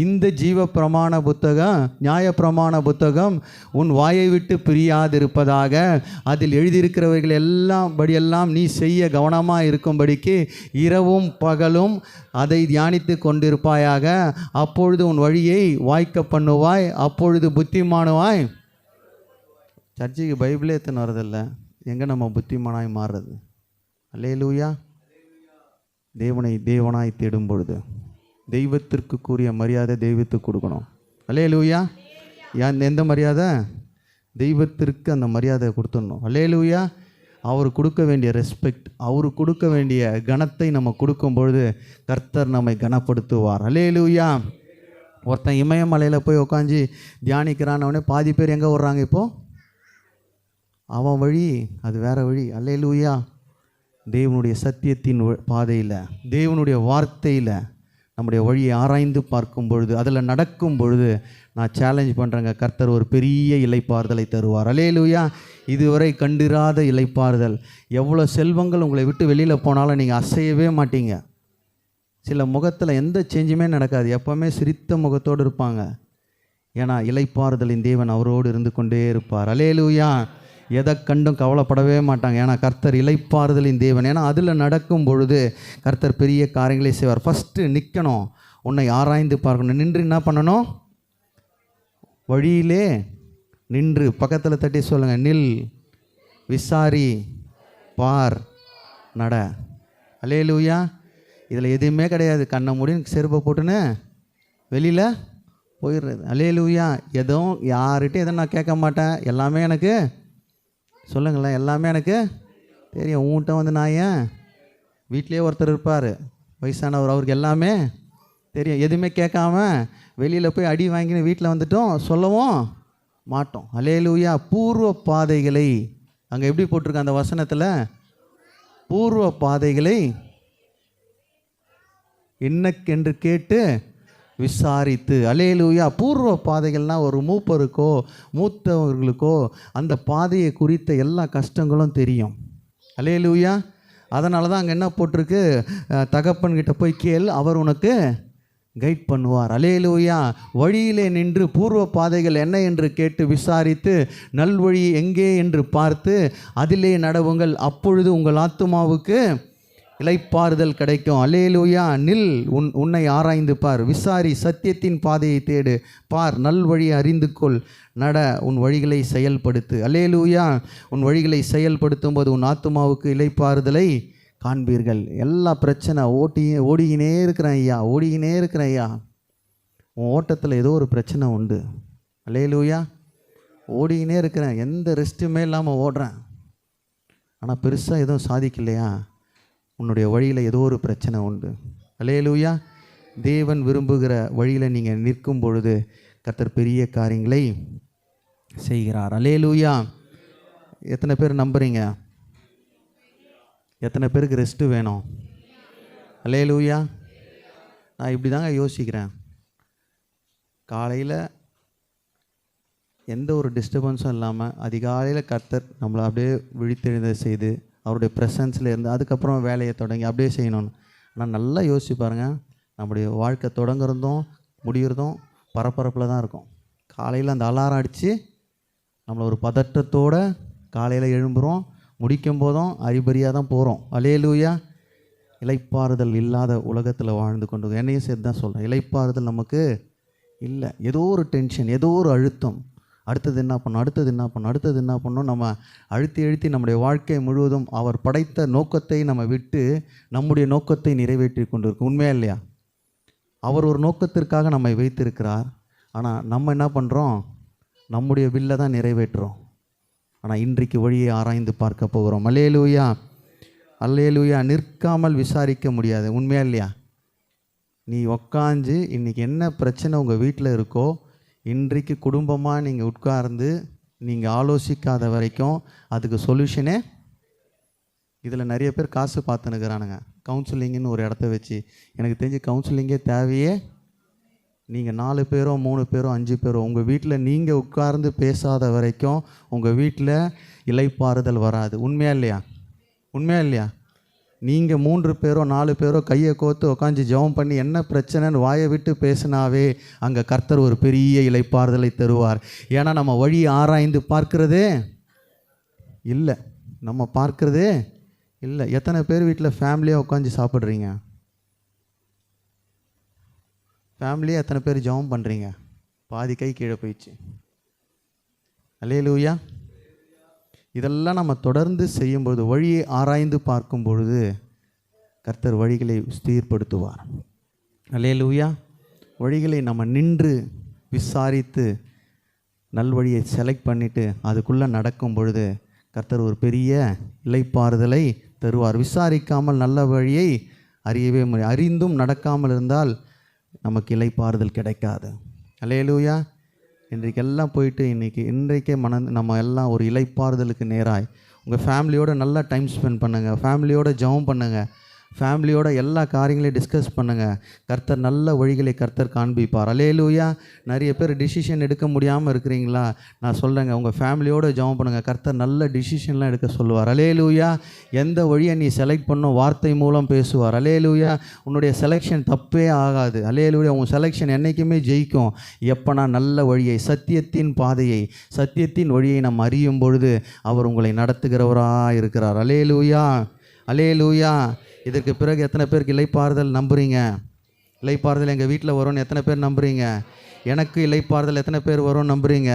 இந்த ஜீவ பிரமாண புத்தகம், நியாய பிரமாண புத்தகம் உன் வாயை விட்டு பிரியாதிருப்பதாக, அதில் எழுதியிருக்கிறவர்கள் படியெல்லாம் நீ செய்ய கவனமாக இருக்கும்படிக்கு இரவும் பகலும் அதை தியானித்து கொண்டிருப்பாயாக. அப்பொழுது உன் வழியை வாய்க்க பண்ணுவாய், அப்பொழுது புத்திமானுவாய். சர்ச்சைக்கு பைபிளே எத்தனை வரதில்லை, எங்கே நம்ம புத்திமானாய் மாறுறது? அல்லேலூயா. தேவனை தேவனாய் தேடும் பொழுது தெய்வத்திற்கு கூறிய மரியாதை தெய்வத்துக்கு கொடுக்கணும். அல்லேலூயா. எந்த மரியாதை? தெய்வத்திற்கு அந்த மரியாதை கொடுத்துடணும். அல்லேலூயா. அவர் கொடுக்க வேண்டிய ரெஸ்பெக்ட், அவர் கொடுக்க வேண்டிய கனத்தை நம்ம கொடுக்கும் பொழுது கர்த்தர் நம்மை கனப்படுத்துவார். அல்லேலூயா. ஒருத்தன் இமயமலையில் போய் உட்காந்து தியானிக்கிறானவனே பாதி பேர் எங்கே வர்றாங்க? இப்போது அவன் வழி அது வேறு வழி. அல்லேலூயா. தேவனுடைய சத்தியத்தின் பாதையில், தேவனுடைய வார்த்தையில் நம்முடைய வழியை ஆராய்ந்து பார்க்கும் பொழுது, அதில் நடக்கும் பொழுது நான் சேலஞ்ச் பண்ணுறேங்க, கர்த்தர் ஒரு பெரிய இளைப்பாறுதலை தருவார். அல்லேலூயா. இதுவரை கண்டிராத இளைப்பாறுதல். எவ்வளோ செல்வங்கள் உங்களை விட்டு வெளியில் போனாலும் நீங்கள் அசையவே மாட்டீங்க. சில முகத்தில் எந்த சேஞ்சுமே நடக்காது, எப்போவுமே சிரித்த முகத்தோடு இருப்பாங்க. ஏன்னா இளைப்பாறுதலின் தேவன் அவரோடு இருந்து கொண்டே இருப்பார். அல்லேலூயா. எதை கண்டும் கவலைப்படவே மாட்டாங்க. ஏன்னா கர்த்தர் இளைப்பாறுதலின் தேவன். ஏன்னா அதில் நடக்கும் பொழுது கர்த்தர் பெரிய காரியங்களை செய்வார். ஃபஸ்ட்டு நிற்கணும், உன்னை ஆராய்ந்து பார்க்கணும். நின்று என்ன பண்ணணும்? வழியிலே நின்று பக்கத்தில் தட்டி சொல்லுங்கள், நில், விசாரி, பார், நட. அல்லேலூயா. இதில் எதுவுமே கிடையாது. கண்ணை மூடின்னு செருப்பை போட்டுன்னு வெளியில் போயிடுறது. அல்லேலூயா. எதுவும் யார்கிட்டையும் எதுவும் நான் கேட்க மாட்டேன், எல்லாமே எனக்கு சொல்லுங்களேன், எல்லாமே எனக்கு தெரியும். உன்கிட்ட வந்து நான் ஏன்? வீட்டிலே ஒருத்தர் இருப்பார் வயசானவர், அவருக்கு எல்லாமே தெரியும். எதுவுமே கேட்காம வெளியில் போய் அடி வாங்கின்னு வீட்டில் வந்துட்டோம் சொல்லவும் மாட்டோம். அல்லேலூயா. பூர்வ பாதைகளை, அங்கே எப்படி போட்டிருக்க அந்த வசனத்தில்? பூர்வ பாதைகளை என்னக்கென்று கேட்டு விசாரித்து. அல்லேலூயா. பூர்வ பாதைகள்னால் ஒரு மூப்பருக்கோ மூத்தவர்களுக்கோ அந்த பாதையை குறித்த எல்லா கஷ்டங்களும் தெரியும். அல்லேலூயா. அதனால தான் அங்கே என்ன போட்டிருக்கு, தகப்பன்கிட்ட போய் கேள், அவர் உனக்கு கைட் பண்ணுவார். அல்லேலூயா. வழியிலே நின்று பூர்வ பாதைகள் என்ன என்று கேட்டு விசாரித்து நல்வழி எங்கே என்று பார்த்து அதிலே நடவுங்கள், அப்பொழுது உங்கள் ஆத்துமாவுக்கு இளைப்பாறுதல் கிடைக்கும். அல்லேலூயா. நில், உன்னை ஆராய்ந்து பார், விசாரி, சத்தியத்தின் பாதையை தேடு, பார், நல்வழியை அறிந்து கொள், நட, உன் வழிகளை செயல்படுத்து. அல்லேலூயா. உன் வழிகளை செயல்படுத்தும் போது உன் ஆத்துமாவுக்கு இளைப்பாறுதலை காண்பீர்கள். எல்லா பிரச்சனை ஓடிக்கினே இருக்கிறேன் ஐயா. உன் ஓட்டத்தில் ஏதோ ஒரு பிரச்சனை உண்டு. அல்லேலூயா. ஓடிக்கினே இருக்கிறேன், எந்த ரெஸ்ட்டுமே இல்லாமல் ஓடுறேன், ஆனால் பெருசாக எதுவும் சாதிக்கலையா? உன்னுடைய வழியில் ஏதோ ஒரு பிரச்சனை உண்டு. அல்லேலூயா. தேவன் விரும்புகிற வழியில் நீங்கள் நிற்கும் பொழுது கர்த்தர் பெரிய காரியங்களை செய்கிறார். அல்லேலூயா. எத்தனை பேர் நம்புறீங்க? எத்தனை பேருக்கு ரெஸ்ட்டு வேணும்? அல்லேலூயா. நான் இப்படி தாங்க யோசிக்கிறேன். காலையில் எந்த ஒரு டிஸ்டர்பன்ஸும் இல்லாமல் அதிகாலையில் கர்த்தர் நம்மளை அப்படியே விழித்தெழுந்த செய்து அவருடைய ப்ரெசன்ஸில் இருந்து அதுக்கப்புறம் வேலையை தொடங்கி அப்படியே செய்யணும்னு. ஆனால் நல்லா யோசிச்சு பாருங்கள், நம்முடைய வாழ்க்கை தொடங்குறதும் முடிகிறதும் பரபரப்பில் தான் இருக்கும். காலையில் அந்த அலாரம் அடித்து நம்மளை ஒரு பதட்டத்தோடு காலையில் எழும்புகிறோம், முடிக்கும் போதும் அறிபறியாக தான் போகிறோம். அல்லேலூயா. இளைப்பாறுதல் இல்லாத உலகத்தில் வாழ்ந்து கொண்டு என்னையும் சேர்த்து தான் சொல்கிறேன். இளைப்பாறுதல் நமக்கு இல்லை. ஏதோ ஒரு டென்ஷன், ஏதோ ஒரு அழுத்தம், அடுத்தது என்ன பண்ணணும் நம்ம அழுத்தி நம்முடைய வாழ்க்கை முழுவதும் அவர் படைத்த நோக்கத்தை நம்ம விட்டு நம்முடைய நோக்கத்தை நிறைவேற்றி கொண்டு இருக்கோம். உண்மையா இல்லையா? அவர் ஒரு நோக்கத்திற்காக நம்மை வைத்திருக்கிறார். ஆனால் நம்ம என்ன பண்ணுறோம்? நம்முடைய வில்லை தான் நிறைவேற்றுறோம். ஆனால் இன்றைக்கு வழியை ஆராய்ந்து பார்க்க போகிறோம். அல்லேலூயா. அல்லேலூயா. நிற்காமல் விசாரிக்க முடியாது. உண்மையா இல்லையா? நீ உக்காந்து இன்றைக்கி என்ன பிரச்சனை உங்கள் வீட்டில் இருக்கோ, இன்றைக்கு குடும்பமாக நீங்கள் உட்கார்ந்து நீங்கள் ஆலோசிக்காத வரைக்கும் அதுக்கு சொல்யூஷனே. இதில் நிறைய பேர் காசு பார்த்துனுக்கிறானுங்க. கவுன்சிலிங்குன்னு ஒரு இடத்த வச்சு, எனக்கு தெரிஞ்சு கவுன்சிலிங்கே தேவையே. நீங்கள் 4 பேரோ 3 பேரோ 5 பேரோ உங்கள் வீட்டில் நீங்கள் உட்கார்ந்து பேசாத வரைக்கும் உங்கள் வீட்டில் இளைப்பாறுதல் வராது. உண்மையா இல்லையா? நீங்கள் 3 பேரோ 4 பேரோ கையை கோத்து உட்காந்து ஜெபம் பண்ணி என்ன பிரச்சனைன்னு வாயை விட்டு பேசினாவே அங்கே கர்த்தர் ஒரு பெரிய இளைப்பாறுதலை தருவார். ஏன்னா நம்ம வழியை ஆராய்ந்து பார்க்கிறதே இல்லை. எத்தனை பேர் வீட்டில் ஃபேமிலியாக உட்காந்து சாப்பிட்றீங்க? ஃபேமிலியாக எத்தனை பேர் ஜெபம் பண்ணுறீங்க? பாதி கை கீழே போயிடுச்சு. அல்லேலூயா. இதெல்லாம் நம்ம தொடர்ந்து செய்யும்பொழுது, வழியை ஆராய்ந்து பார்க்கும் பொழுது கர்த்தர் வழிகளை ஸ்திரப்படுத்துவார். அல்லேலூயா. வழிகளை நம்ம நின்று விசாரித்து நல்வழியை செலக்ட் பண்ணிவிட்டு அதுக்குள்ளே நடக்கும் பொழுது கர்த்தர் ஒரு பெரிய இளைப்பாறுதலை தருவார். விசாரிக்காமல் நல்ல வழியை அறியவே முடியும். அறிந்தும் நடக்காமல் இருந்தால் நமக்கு இளைப்பாறுதல் கிடைக்காது. அல்லேலூயா. இன்றைக்கெல்லாம் போயிட்டு இன்றைக்கே நம்ம எல்லாம் ஒரு இளைப்பாறுதலுக்கு நேராய் உங்கள் ஃபேமிலியோடு நல்லா டைம் ஸ்பெண்ட் பண்ணுங்கள். ஃபேமிலியோடு ஜெபம் பண்ணுங்கள். ஃபேமிலியோட எல்லா காரியங்களையும் டிஸ்கஸ் பண்ணுங்கள். கர்த்தர் நல்ல வழிகளை கர்த்தர் காண்பிப்பார். அல்லேலூயா. நிறைய பேர் டிசிஷன் எடுக்க முடியாமல் இருக்கிறீங்களா? நான் சொல்கிறேங்க, உங்கள் ஃபேமிலியோடு ஜெபம் பண்ணுங்கள். கர்த்தர் நல்ல டிசிஷன்லாம் எடுக்க சொல்லுவார். அல்லேலூயா. எந்த வழியை நீ செலக்ட் பண்ணணும் வார்த்தை மூலம் பேசுவார். அல்லேலூயா. உன்னுடைய செலெக்ஷன் தப்பே ஆகாது. அல்லேலூயா. உன் செலெக்ஷன் என்றைக்குமே ஜெயிக்கும். எப்போனா நல்ல வழியை, சத்தியத்தின் பாதையை, சத்தியத்தின் வழியை நாம் அறியும் பொழுது அவர் உங்களை நடத்துகிறவராக இருக்கிறார். அல்லேலூயா. அல்லேலூயா. இதற்கு பிறகு எத்தனை பேருக்கு இளைப்பாறுதல் நம்புறீங்க? இளைப்பாறுதல் எங்கள் வீட்டில் வரும்னு எத்தனை பேர் நம்புறீங்க? எனக்கு இளைப்பாறுதல் எத்தனை பேர் வரும்னு நம்புறீங்க?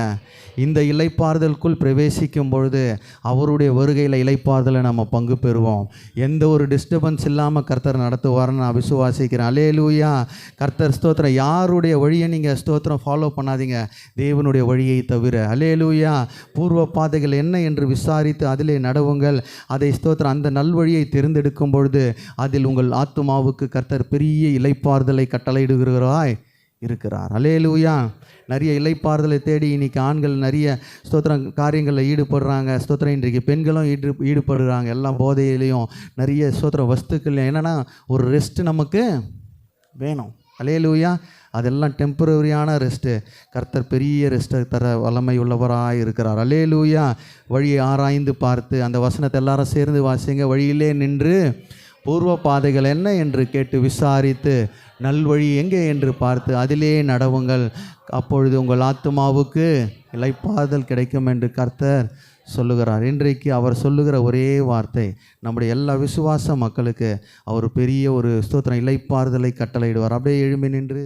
இந்த இளைப்பாறுதலுக்குள் பிரவேசிக்கும் பொழுது அவருடைய வருகையில் இளைப்பாறுதலை நம்ம பங்கு பெறுவோம். எந்த ஒரு டிஸ்டர்பன்ஸ் இல்லாமல் கர்த்தர் நடத்துவார்னு நான் விசுவாசிக்கிறேன். அல்லேலூயா. கர்த்தர் ஸ்தோத்திரம். யாருடைய வழியை நீங்கள் ஸ்தோத்திரம் ஃபாலோ பண்ணாதீங்க, தேவனுடைய வழியை தவிர. அல்லேலூயா. பூர்வ பாதைகள் என்ன என்று விசாரித்து அதிலே நடவுங்கள். அதை ஸ்தோத்திரம் அந்த நல்வழியை தேர்ந்தெடுக்கும் பொழுது அதில் உங்கள் ஆத்துமாவுக்கு கர்த்தர் பெரிய இளைப்பாறுதலை கட்டளையிடுகிறாய் இருக்கிறார். அல்லேலூயா. நிறைய இளைப்பாறுதலை தேடி இன்றைக்கி ஆண்கள் நிறைய ஸ்தோத்திரம் காரியங்களில் ஈடுபடுறாங்க. ஸ்தோத்திரம் இன்றைக்கு பெண்களும் ஈடுபடுறாங்க. எல்லா போதையிலையும் நிறைய ஸ்தோத்திரம் வஸ்துக்கள். என்னென்னா ஒரு ரெஸ்ட்டு நமக்கு வேணும். அல்லேலூயா. அதெல்லாம் டெம்பரரியான ரெஸ்ட்டு. கர்த்தர் பெரிய ரெஸ்ட்டை தர வல்லமை உள்ளவராக இருக்கிறார். அல்லேலூயா. வழியை ஆராய்ந்து பார்த்து, அந்த வசனத்தை எல்லாரும் சேர்ந்து வாசிங்க. வழியிலே நின்று பூர்வ பாதைகள் என்ன என்று கேட்டு விசாரித்து, நல்வழி எங்கே என்று பார்த்து அதிலே நடவுங்கள். அப்பொழுது உங்கள் ஆத்துமாவுக்கு இளைப்பாறுதல் கிடைக்கும் என்று கர்த்தர் சொல்லுகிறார். இன்றைக்கு அவர் சொல்லுகிற ஒரே வார்த்தை, நம்முடைய எல்லா விசுவாச மக்களுக்கு அவர் பெரிய ஒரு ஸ்தோத்திரம், இளைப்பாறுதலை கட்டளையிடுவார். அப்படியே எழும்பி நின்று